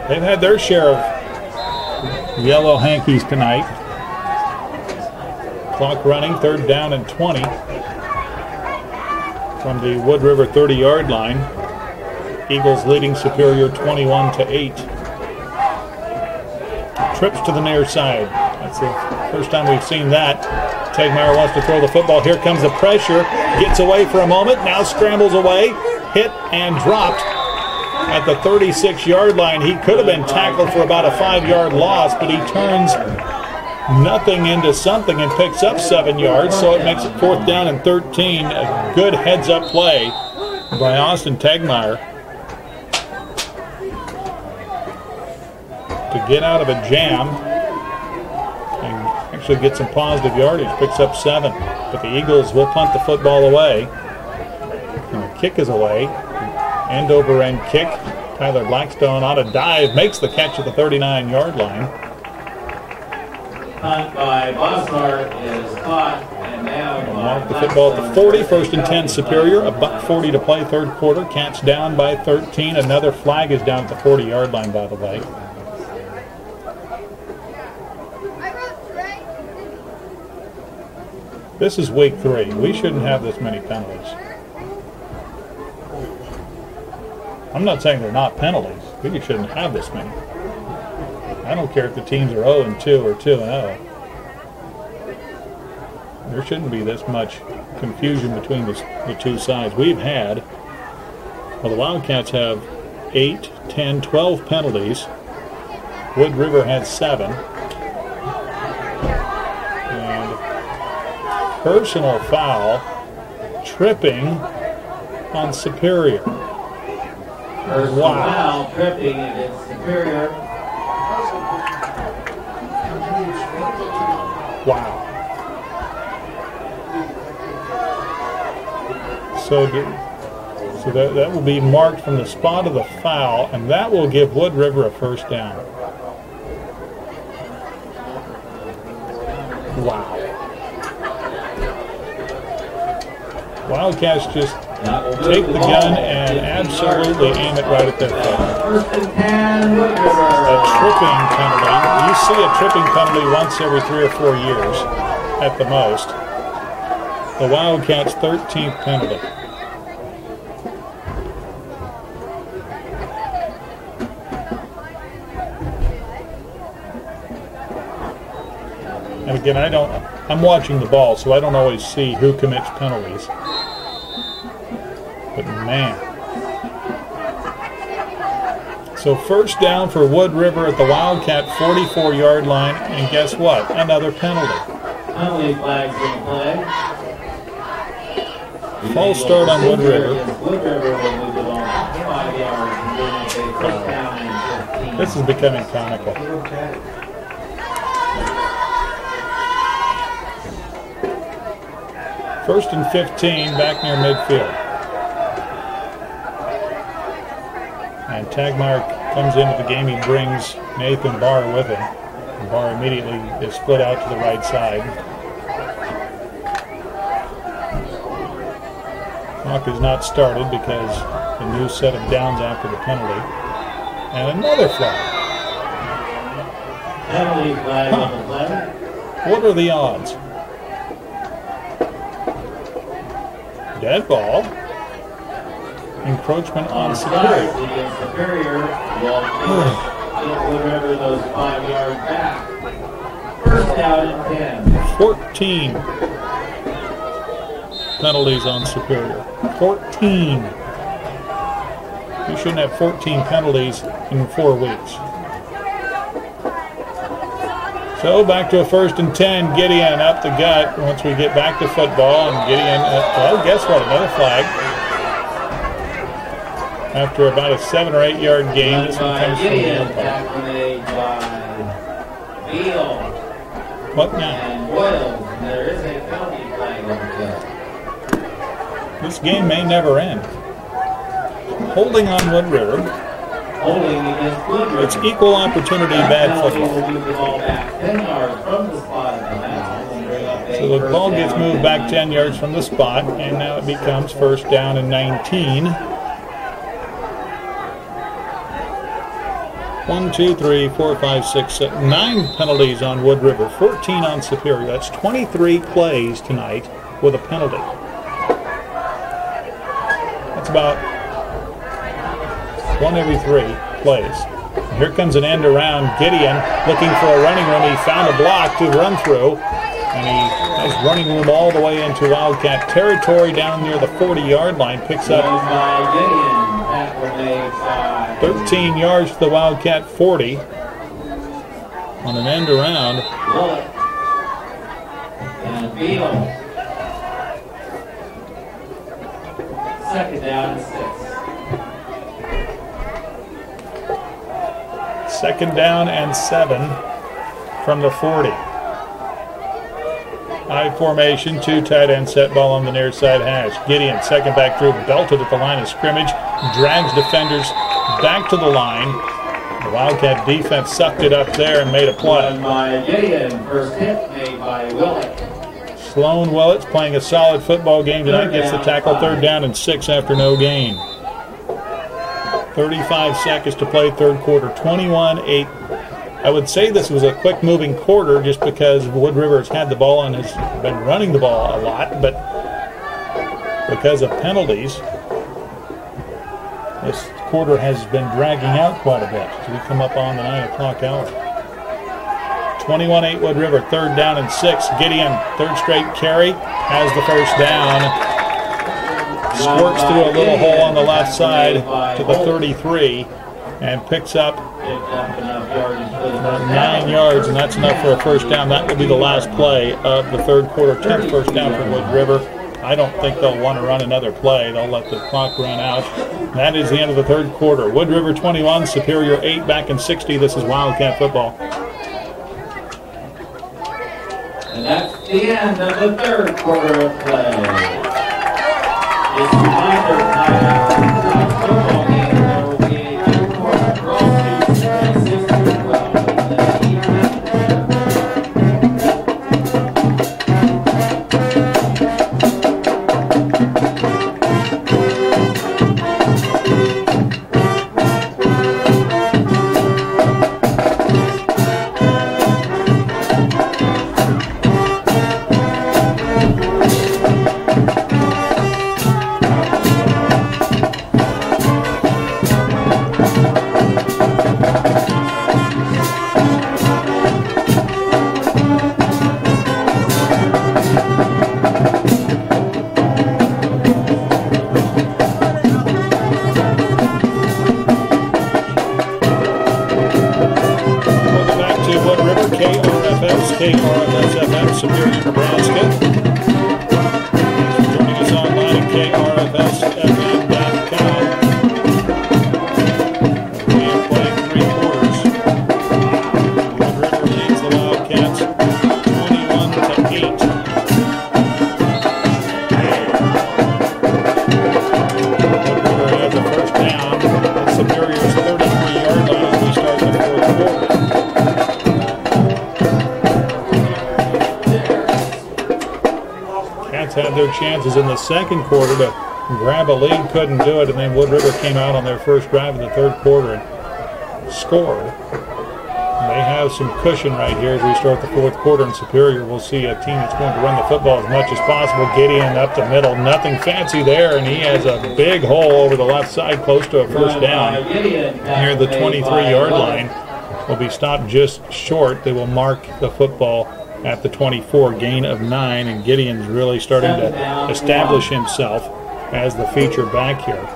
they've had their share of yellow hankies tonight. Clock running, 3rd down and 20. From the Wood River 30-yard line. Eagles leading Superior 21-8. Trips to the near side. That's the first time we've seen that. Tegmeyer wants to throw the football. Here comes the pressure. Gets away for a moment. Now scrambles away. Hit and dropped at the 36-yard line. He could have been tackled for about a 5-yard loss, but he turns nothing into something and picks up 7 yards, so it makes it 4th down and 13. A good heads-up play by Austin Tegmeyer to get out of a jam and actually get some positive yardage. Picks up 7, but the Eagles will punt the football away. And the kick is away. End-over-end kick. Tyler Blackstone on a dive, makes the catch at the 39-yard line. Punt by Bosnard is caught, and now mark the football at the 40, 1st and 10 Superior. A buck 40 to play, 3rd quarter. Cats down by 13. Another flag is down at the 40-yard line, by the way. This is week 3. We shouldn't have this many penalties. I'm not saying they're not penalties. We shouldn't have this many. I don't care if the teams are 0-2 or 2-0. There shouldn't be this much confusion between the two sides. We've had, well, the Wildcats have 8, 10, 12 penalties. Wood River had 7. And personal foul, tripping on Superior. Personal foul, tripping against Superior. Wow. So that will be marked from the spot of the foul, and that will give Wood River a 1st down. Wow. Wildcats just take the gun and absolutely aim it right at their foot. 1st and 10, Wood River. A tripping penalty. You see a tripping penalty once every 3 or 4 years at the most. The Wildcats' 13th penalty. And again, I'm watching the ball, so I don't always see who commits penalties. But man. So 1st down for Wood River at the Wildcat 44-yard line, and guess what? Another penalty. Penalty flags in play. False start on Wood River. Wood River will move the ball 5 yards and bring it a 1st down and 15. This is becoming comical. First and 15, back near midfield. And Tegmeyer comes into the game. He brings Nathan Barr with him. And Barr immediately is split out to the right side. Clock is not started because the new set of downs after the penalty. And another flag. Penalty flag on the play. What are the odds? Dead ball. Encroachment on Superior. Superior will get Wood River those 5 yards back. 1st down and 10. 14 penalties on Superior. 14. You shouldn't have 14 penalties in 4 weeks. So back to a 1st and 10. Gideon up the gut once we get back to football. And Gideon, well, guess what? Another flag. After about a 7 or 8 yard gain, this one comes from the tackle made by Beal. What now? And Boyles. There is a penalty flag on the field. This game may never end. Holding on Wood River. Holding against Wood River. It's equal opportunity bad football. Will move the ball back 10 yards from the spot of the mound and bring up a So the first ball gets down moved and back 10 yards from the spot, and now it becomes 1st down and 19. 1, 2, 3, 4, 5, 6, 7, 9 penalties on Wood River, 14 on Superior. That's 23 plays tonight with a penalty. That's about 1 every 3 plays. Here comes an end around. Gideon looking for a running room. He found a block to run through, and he has running room all the way into Wildcat territory down near the 40-yard line. Picks up 13 yards to the Wildcat 40 on an end around. And Beal. 2nd down and 6. 2nd down and 7 from the 40. High formation, 2 tight end set, ball on the near side hash. Gideon, 2nd back through, belted at the line of scrimmage, drags defenders back to the line. The Wildcat defense sucked it up there and made a play. Run by Gideon. First hit made by Willett. Sloan Willets playing a solid football game tonight, gets the tackle. 3rd down and 6 after no gain. 35 seconds to play 3rd quarter, 21-8. I would say this was a quick moving quarter just because Wood River has had the ball and has been running the ball a lot, but because of penalties, this quarter has been dragging out quite a bit. So we come up on the 9 o'clock hour. 21-8 Wood River, 3rd down and 6. Gideon, 3rd straight carry, has the 1st down. Squirts through a little hole on the left side to the 33 and picks up 9 yards, and that's enough for a 1st down. That will be the last play of the 3rd quarter, 10th 1st down for Wood River. I don't think they'll want to run another play. They'll let the clock run out. That is the end of the 3rd quarter. Wood River 21, Superior 8, back in 60. This is Wildcat football. And that's the end of the 3rd quarter of play. Just a reminder, tonight's football game, there will be a 2-quarter draw to 6-12. KRFS-FM, Superior, Nebraska. Thanks for joining us online at krfsfm.com. We are playing 3 quarters. Wood River leads the Wildcats 21-8. Wood River has a 1st down at Superior's 33-yard line as we start the 4th quarter. Had their chances in the 2nd quarter to grab a lead, couldn't do it, and then Wood River came out on their first drive of the 3rd quarter and scored. They have some cushion right here as we start the 4th quarter, and Superior will see a team that's going to run the football as much as possible. Gideon up the middle, nothing fancy there, and he has a big hole over the left side close to a 1st down near the 23-yard line. Will be stopped just short. They will mark the football at the 24, gain of 9, and Gideon's really starting to establish himself as the feature back here.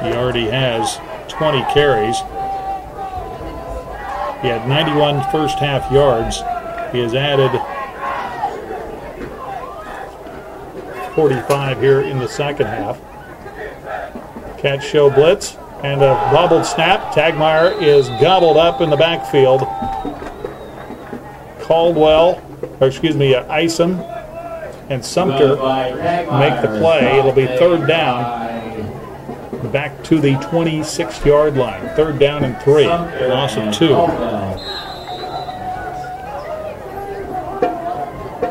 He already has 20 carries. He had 91 first half yards. He has added 45 here in the second half. Catch, show, blitz, and a bobbled snap. Tagmeyer is gobbled up in the backfield. Isom and Sumter make the play. It'll be third down. Back to the 26-yard line. Third down and 3. Loss of 2.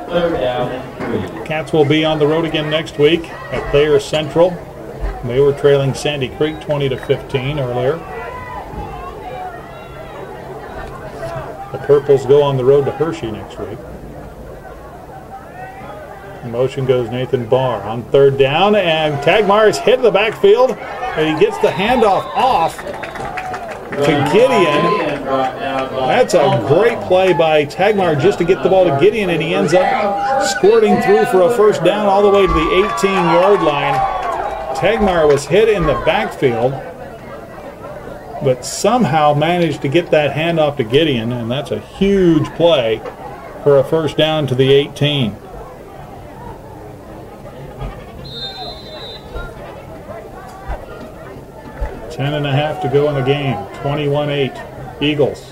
Third down and 3. Cats will be on the road again next week at Thayer Central. They were trailing Sandy Creek 20-15 earlier. The Purples go on the road to Hershey next week. In motion goes Nathan Barr on third down, and Tagmeyer is hit in the backfield, and he gets the handoff off to Gideon. That's a great play by Tagmeyer just to get the ball to Gideon, and he ends up squirting through for a first down all the way to the 18-yard line. Tagmeyer was hit in the backfield, but somehow managed to get that handoff to Gideon, and that's a huge play for a first down to the 18. Ten and a half to go in the game. 21-8 Eagles.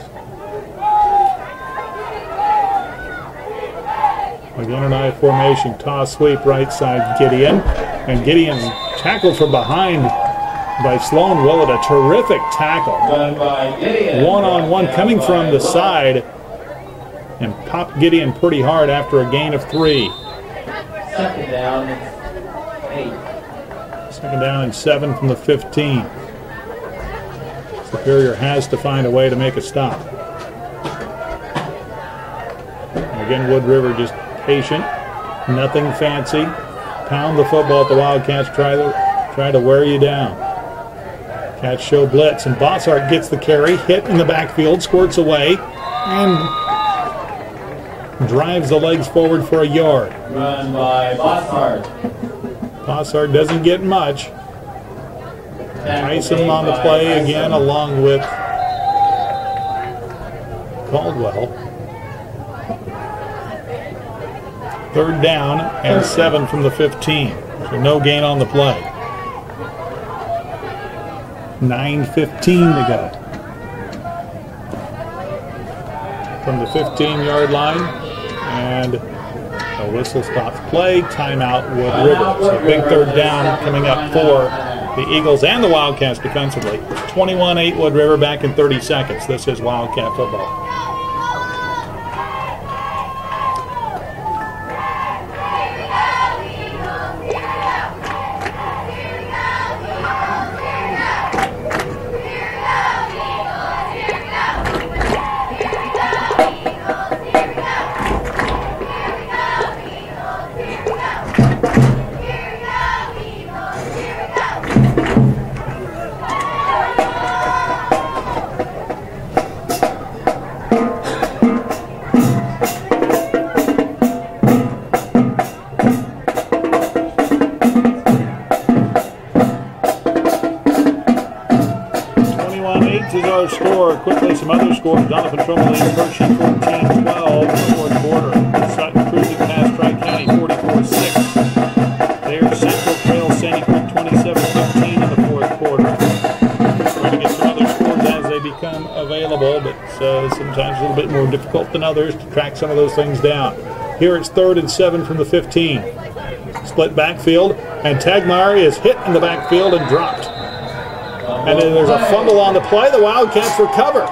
Again, an I formation. Toss sweep right side Gideon. And Gideon tackled from behind by Sloan Willett. A terrific tackle. One-on-one coming from the side. And popped Gideon pretty hard after a gain of 3. Second down and 8. Second down and 7 from the 15. Superior has to find a way to make a stop. Again, Wood River just patient, nothing fancy. Pound the football at the Wildcats, try to wear you down. Cats show blitz, and Bossart gets the carry, hit in the backfield, squirts away, and drives the legs forward for a yard. Run by Bossart. Bossart doesn't get much. Isom on the play again, along with Caldwell. Third down and 7 from the 15. So no gain on the play. 9:15 to go. From the 15-yard line, and a whistle stops play. Timeout, Wood River. So big third down coming up for the Eagles and the Wildcats defensively. 21-8 Wood River, back in 30 seconds. This is Wildcat football. Quickly, some other scores. Donovan Trumbull leads Hershey 14-12 in the fourth quarter. Sutton cruising past Tri-County 44-6. Thayer Central trails Sandy Creek 27-15 in the fourth quarter. Trying to get some other scores as they become available, but sometimes a little bit more difficult than others to track some of those things down. Here it's 3rd and 7 from the 15. Split backfield, and Tagmeyer is hit in the backfield and dropped. And then there's a fumble on the play. The Wildcats recover.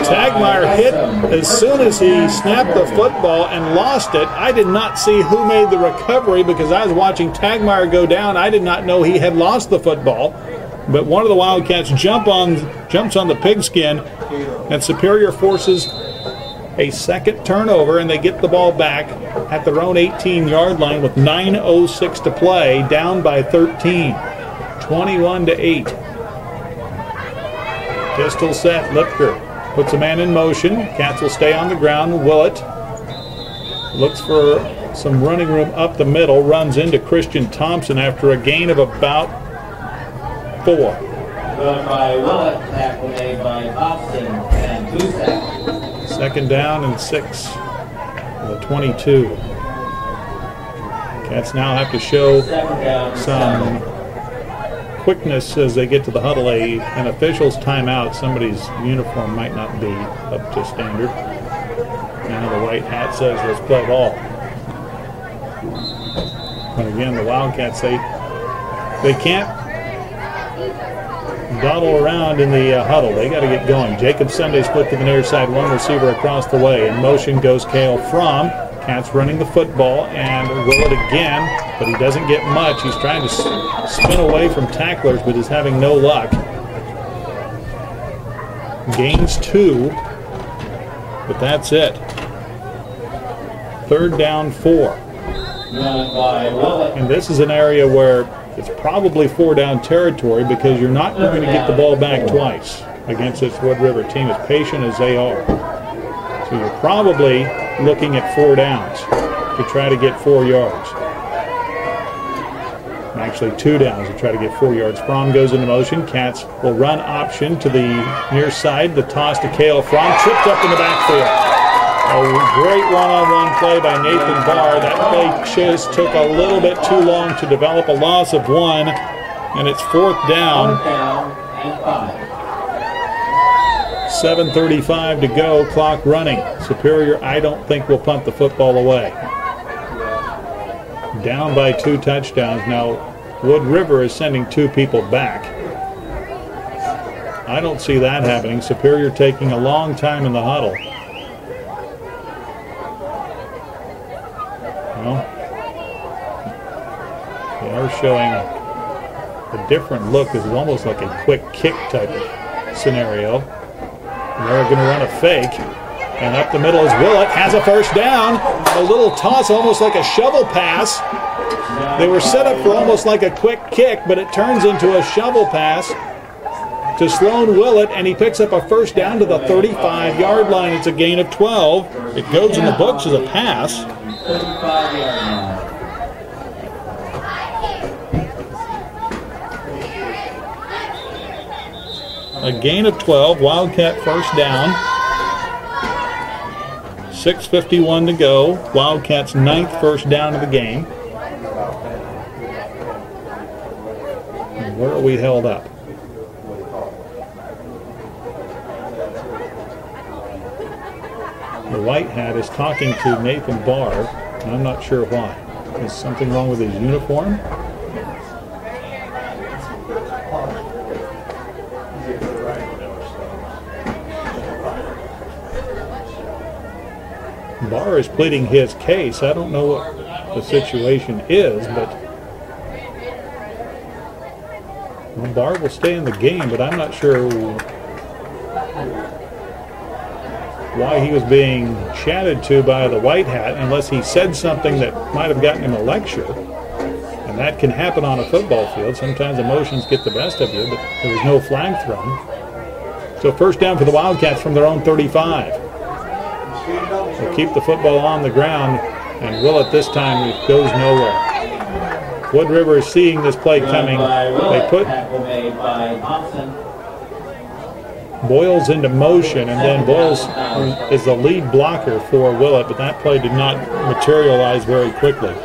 Tagmeyer hit as soon as he snapped the football and lost it. I did not see who made the recovery because I was watching Tagmeyer go down. I did not know he had lost the football. But one of the Wildcats jumps on the pigskin, and Superior forces a second turnover, and they get the ball back at their own 18-yard line with 9:06 to play, down by 13, 21-8. Pistol set, Lipker puts a man in motion. Cats will stay on the ground. Willett looks for some running room up the middle, runs into Christian Thompson after a gain of about 4. Run by Willett, tackle made by Thompson, and 2 sacks. Second down and 6. The 22. Cats now have to show some quickness as they get to the huddle. An official's timeout. Somebody's uniform might not be up to standard. Now the white hat says, let's play ball. But again, the Wildcats, they can't dawdle around in the huddle. They got to get going. Jacob Sunday split to the near side, 1 receiver across the way. In motion goes Cale Fromm. Cats running the football, and Willett again, but he doesn't get much. He's trying to spin away from tacklers, but is having no luck. Gains 2, but that's it. Third down 4. And this is an area where it's probably 4-down territory because you're not going to get the ball back twice against this Wood River team, as patient as they are. So you're probably looking at 4 downs to try to get 4 yards. Actually 2 downs to try to get 4 yards. Fromm goes into motion. Cats will run option to the near side. The toss to Cale Fromm, tripped up in the backfield. A great one-on-one play by Nathan Barr. That play just took a little bit too long to develop, a loss of 1, and it's 4th down. 7:35 to go, clock running. Superior, I don't think, will punt the football away. Down by 2 touchdowns. Now, Wood River is sending 2 people back. I don't see that happening. Superior taking a long time in the huddle. Well, they are showing a different look. This is almost like a quick kick type of scenario. And they're going to run a fake. And up the middle is Willett. Has a first down. A little toss, almost like a shovel pass. They were set up for almost like a quick kick, but it turns into a shovel pass to Sloan Willett, and he picks up a first down to the 35-yard line. It's a gain of 12. It goes in the books as a pass. 35-yard line. A gain of 12, Wildcat first down. 6:51 to go. Wildcats' 9th first down of the game. And where are we held up? The white hat is talking to Nathan Barr, and I'm not sure why. Is something wrong with his uniform? Barr is pleading his case. I don't know what the situation is, but well, Barr will stay in the game, but I'm not sure why he was being chatted to by the white hat, unless he said something that might have gotten him a lecture. And that can happen on a football field. Sometimes emotions get the best of you, but there was no flag thrown. So first down for the Wildcats from their own 35. They'll keep the football on the ground, and Willett this time goes nowhere. Wood River is seeing this play coming. They put Boyles into motion, and then Boyles is the lead blocker for Willett, but that play did not materialize very quickly.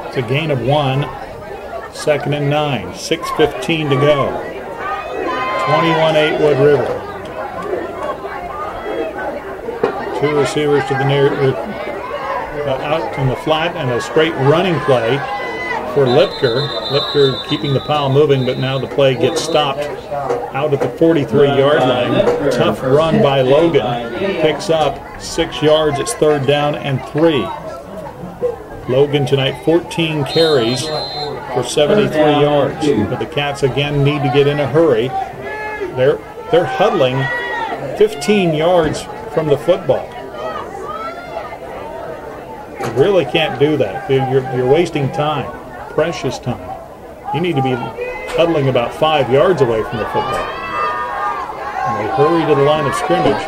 It's a gain of 1, 2nd and 9, 6:15 to go. 21-8 Wood River. 2 receivers to the near, out in the flat, and a straight running play for Lipker. Lipker keeping the pile moving, but now the play gets stopped out at the 43-yard line. Tough run by Logan. Picks up 6 yards. It's 3rd down and 3. Logan tonight 14 carries for 73 yards. But the Cats again need to get in a hurry. They're huddling 15 yards from the football. You really can't do that. You're wasting time, precious time. You need to be huddling about 5 yards away from the football. And they hurry to the line of scrimmage.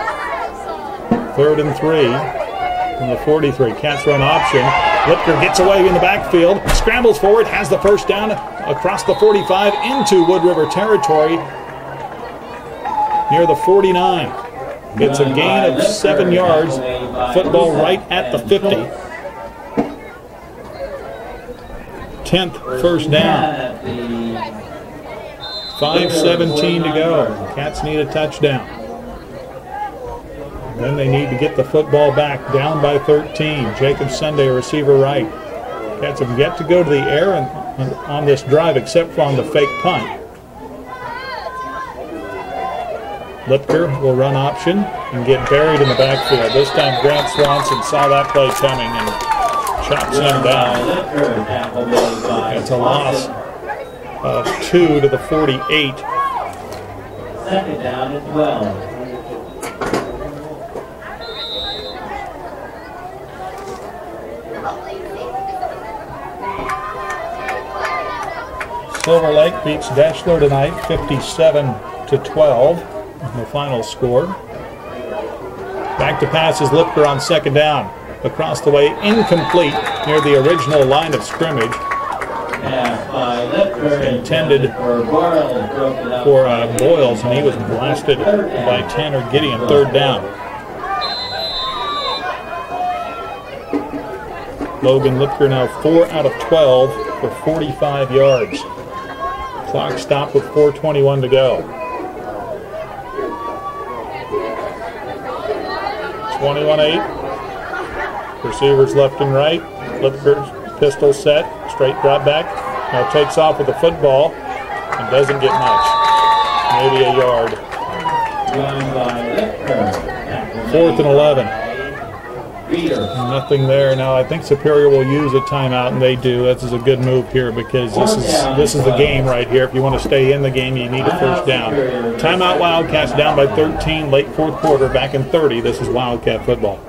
3rd and 3 from the 43. Cats run option. Lipker gets away in the backfield, scrambles forward, has the first down across the 45 into Wood River territory near the 49. Gets a gain of 7 yards. Football right at the 50. 10th first down. 5:17 to go. Cats need a touchdown. Then they need to get the football back, down by 13. Jacob Sunday, receiver right. Cats have yet to go to the air on this drive except for on the fake punt. Lipker will run option and get buried in the backfield. This time Grant Swanson saw that play coming and chops him down. It's a loss of 2 to the 48. 2nd down and 12. Silver Lake beats Deshler tonight, 57-12. The final score. Back to pass is Lipker on 2nd down. Across the way, incomplete near the original line of scrimmage. Intended for Boyles, and he was blasted by Tanner Gideon. 3rd down. Logan Lipker now 4 out of 12 for 45 yards. Clock stopped with 4:21 to go. 21-8. Receivers left and right. Lipker's pistol set. Straight drop back. Now takes off with the football and doesn't get much. Maybe a yard. 4th and 11. Nothing there. Now I think Superior will use a timeout, and they do. This is a good move here because this is the game right here. If you want to stay in the game, you need a first down. Timeout Wildcats down by 13, late 4th quarter, back in 30. This is Wildcat football.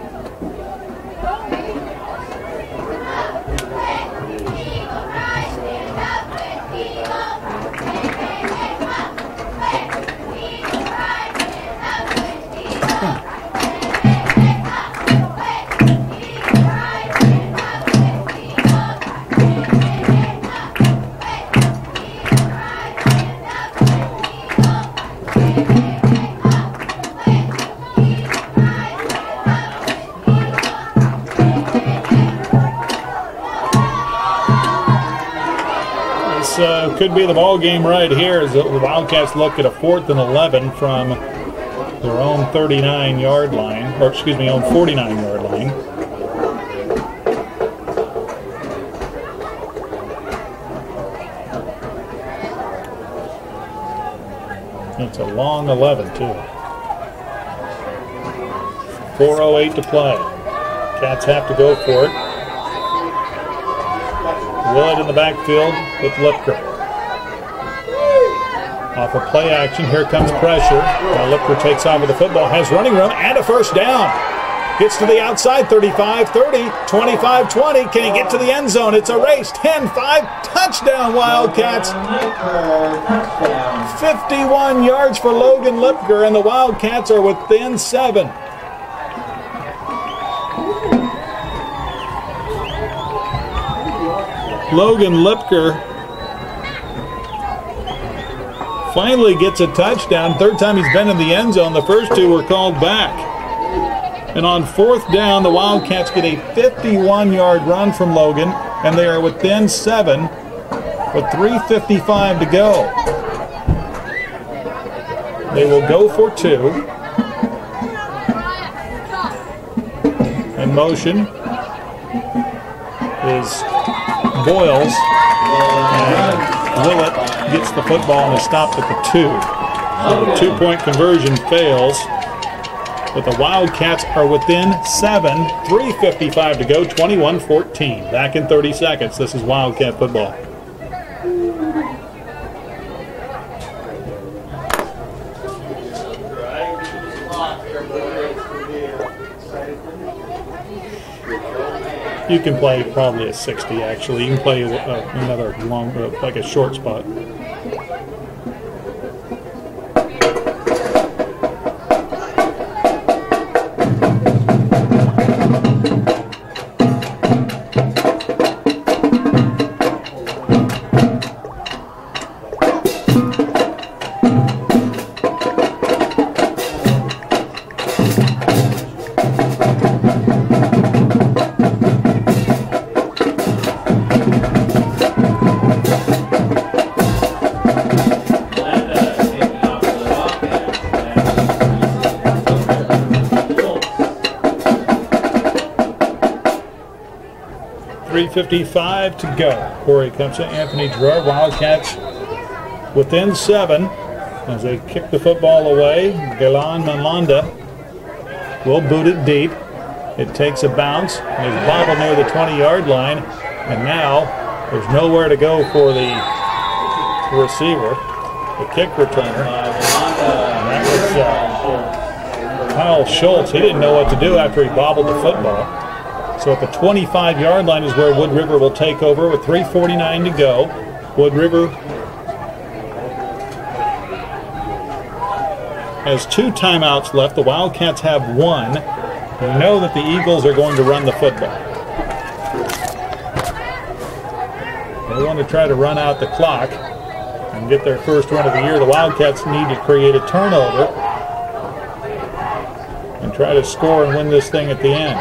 Could be the ball game right here as the Wildcats look at a 4th and 11 from their own 39-yard line, or excuse me, own 49-yard line. It's a long 11 too. 4:08 to play. Cats have to go for it. Willett in the backfield with Lipker. Off of play action, here comes pressure. Now Lipker takes off with the football, has running room and a first down. Gets to the outside, 35-30, 25-20. Can he get to the end zone? It's a race, 10-5, touchdown Wildcats. 51 yards for Logan Lipker, and the Wildcats are within 7. Logan Lipker finally gets a touchdown. 3rd time he's been in the end zone. The first 2 were called back. And on 4th down, the Wildcats get a 51-yard run from Logan, and they are within 7 with 3:55 to go. They will go for 2. In motion is Boyles, and Willett gets the football and is stopped at the 2. So the 2-point conversion fails, but the Wildcats are within 7, 3:55 to go, 21-14. Back in 30 seconds. This is Wildcat football. You can play probably a 60, actually. You can play another long, like a short spot. 3:55 to go. Corey comes to Anthony Gerard. Wildcats within 7 as they kick the football away. Galan Malanda will boot it deep. It takes a bounce and is bobbled near the 20-yard line. And now there's nowhere to go for the receiver, the kick returner. And that was Kyle Schultz. He didn't know what to do after he bobbled the football. So at the 25-yard line is where Wood River will take over with 3:49 to go. Wood River has 2 timeouts left. The Wildcats have 1. We know that the Eagles are going to run the football. They want to try to run out the clock and get their first run of the year. The Wildcats need to create a turnover and try to score and win this thing at the end.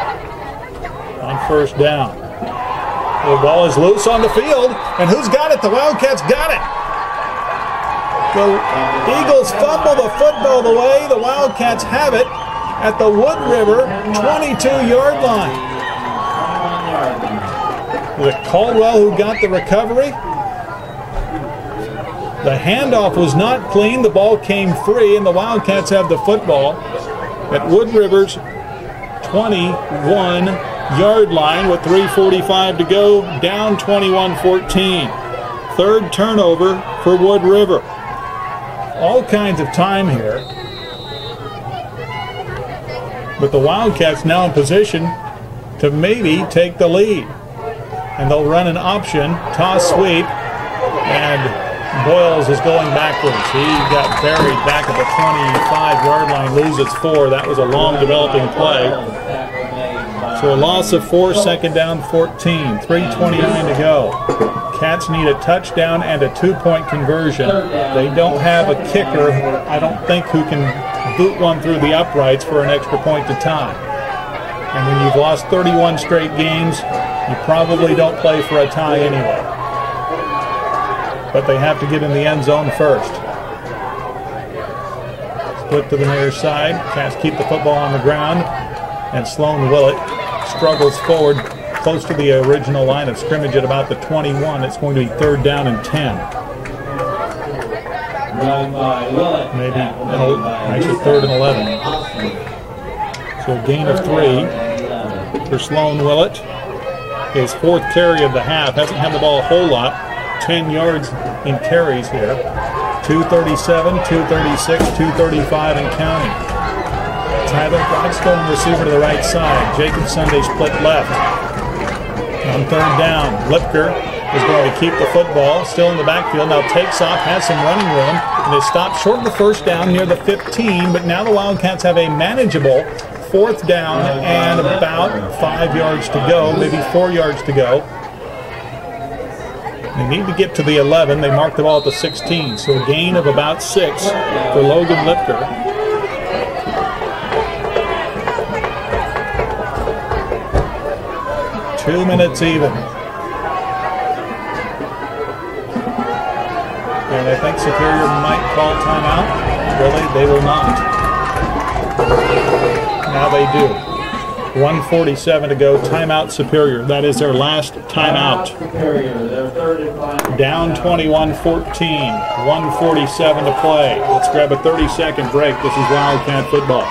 On first down. The ball is loose on the field, and who's got it? The Wildcats got it. The Eagles fumble the football away. The Wildcats have it at the Wood River 22-yard line. Was it Caldwell who got the recovery? The handoff was not clean. The ball came free, and the Wildcats have the football at Wood River's 21-yard line with 3:45 to go, down 21-14. Third turnover for Wood River. All kinds of time here. But the Wildcats now in position to maybe take the lead. And they'll run an option, toss sweep, and Boyles is going backwards. He got buried back at the 25-yard line, loses 4. That was a long developing play. So a loss of 4, second down 14, 3:29 to go. Cats need a touchdown and a 2-point conversion. They don't have a kicker, I don't think, who can boot one through the uprights for an extra point to tie. And when you've lost 31 straight games, you probably don't play for a tie anyway. But they have to get in the end zone first. Split to the near side. Cats keep the football on the ground. And Sloan Willett struggles forward close to the original line of scrimmage at about the 21. It's going to be third down and 10. Maybe actually third and 11. So a gain of 3 for Sloan Willett. His 4th carry of the half. Hasn't had the ball a whole lot. 10 yards in carries here. 237, 236, 235 and counting. Tyler Blackstone, receiver to the right side. Jacob Sunday split left. On third down, Lipker is going to keep the football. Still in the backfield. Now takes off, has some running room. And they stop short of the first down near the 15. But now the Wildcats have a manageable 4th down and about 5 yards to go, maybe 4 yards to go. They need to get to the 11. They marked the ball at the 16. So a gain of about 6 for Logan Lipker. Two minutes even. And I think Superior might call timeout. Really, they will not. Now they do. 1:47 to go. Timeout Superior. That is their last timeout. Down 21-14. 1:47 to play. Let's grab a 30-second break. This is Wildcat football.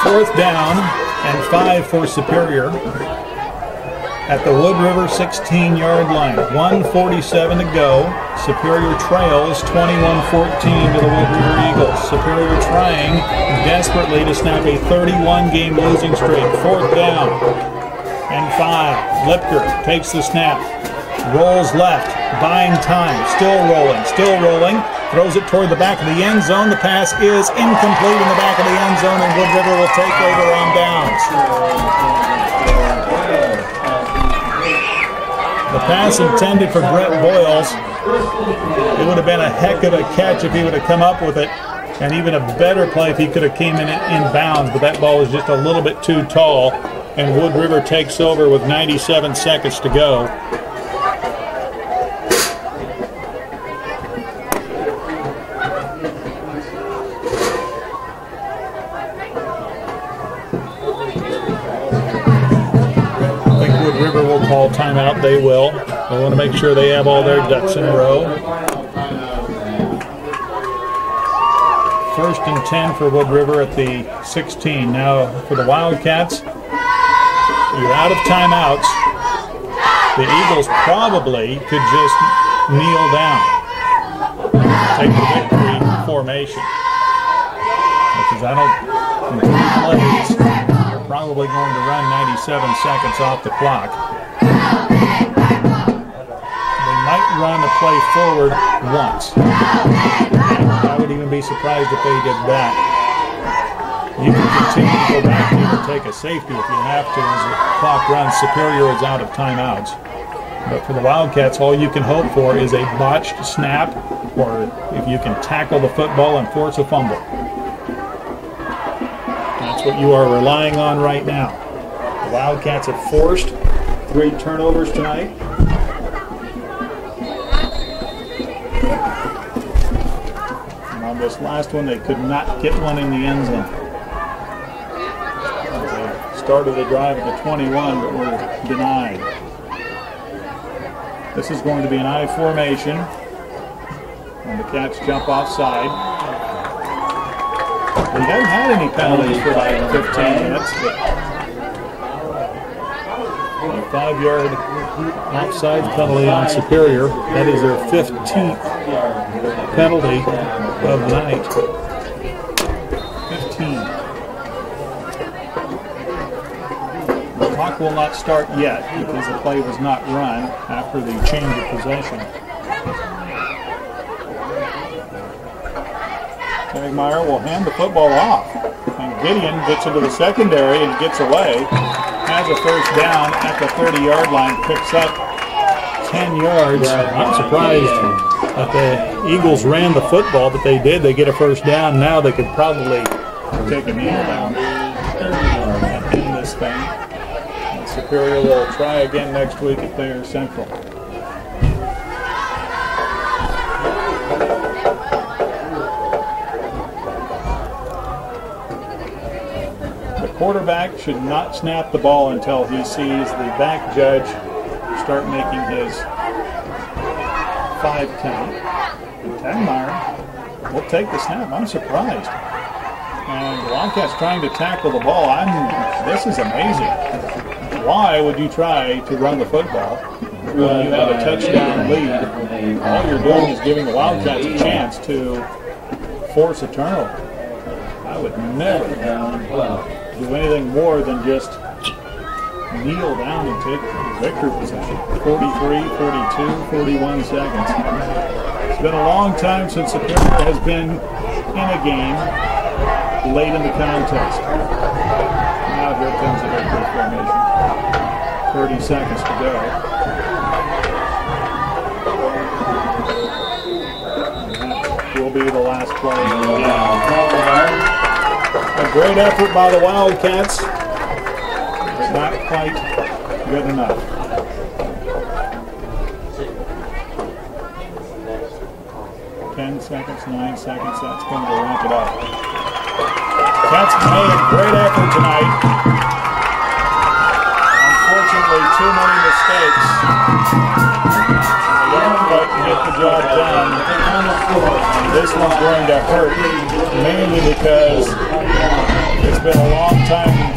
Fourth down and 5 for Superior at the Wood River 16-yard line. 1:47 to go. Superior trails 21-14 to the Wood River Eagles. Superior trying desperately to snap a 31-game losing streak. Fourth down and 5. Lipker takes the snap. Rolls left, buying time. Still rolling, throws it toward the back of the end zone. The pass is incomplete in the back of the end zone, and Wood River will take over on downs. The pass intended for Brett Boyles. It would have been a heck of a catch if he would have come up with it, and even a better play if he could have came in bounds, but that ball was just a little bit too tall, and Wood River takes over with 97 seconds to go. I think Wood River will call timeout. They will. They want to make sure they have all their ducks in a row. 1st and 10 for Wood River at the 16. Now for the Wildcats, you're out of timeouts. The Eagles probably could just kneel down, take the victory formation, because I don't think plays. They're probably going to run 97 seconds off the clock. They might run a play forward once. I would even be surprised if they did that. You can continue to go back and even take a safety if you have to as the clock runs. Superior is out of timeouts. But for the Wildcats, all you can hope for is a botched snap, or if you can tackle the football and force a fumble. That's what you are relying on right now. The Wildcats have forced 3 turnovers tonight. This last one, they could not get one in the end zone. They started the drive at the 21, but were denied. This is going to be an I formation, and the Cats jump offside. They haven't had any penalties for like 15 minutes, but a 5-yard offside penalty on Superior. That is their 15th penalty of the night. 15. The clock will not start yet because the play was not run after the change of possession. Tegmeyer will hand the football off, and Gideon gets into the secondary and gets away. Has a first down at the 30-yard line, picks up 10 yards. I'm surprised that the Eagles ran the football, but they did. They get a first down. Now they could probably take a kneel down and end this thing. And Superior will try again next week at Thayer Central. The quarterback should not snap the ball until he sees the back judge start making his 5 count. Tegmeyer will take the snap. I'm surprised. And the Wildcats trying to tackle the ball. This is amazing. Why would you try to run the football when you have a touchdown lead? All you're doing is giving the Wildcats a chance to force a turnover. I would never do anything more than just kneel down and take victory position. 43, 42, 41 seconds. It's been a long time since Superior has been in a game late in the contest. Now here comes the victory formation. 30 seconds to go. And that will be the last play of the game. A great effort by the Wildcats. It's not quite good enough. 10 seconds, 9 seconds, that's going to wrap it up. Cats made a great effort tonight. Unfortunately, too many mistakes. They don't quite get the job done. And this one's going to hurt, mainly because it's been a long time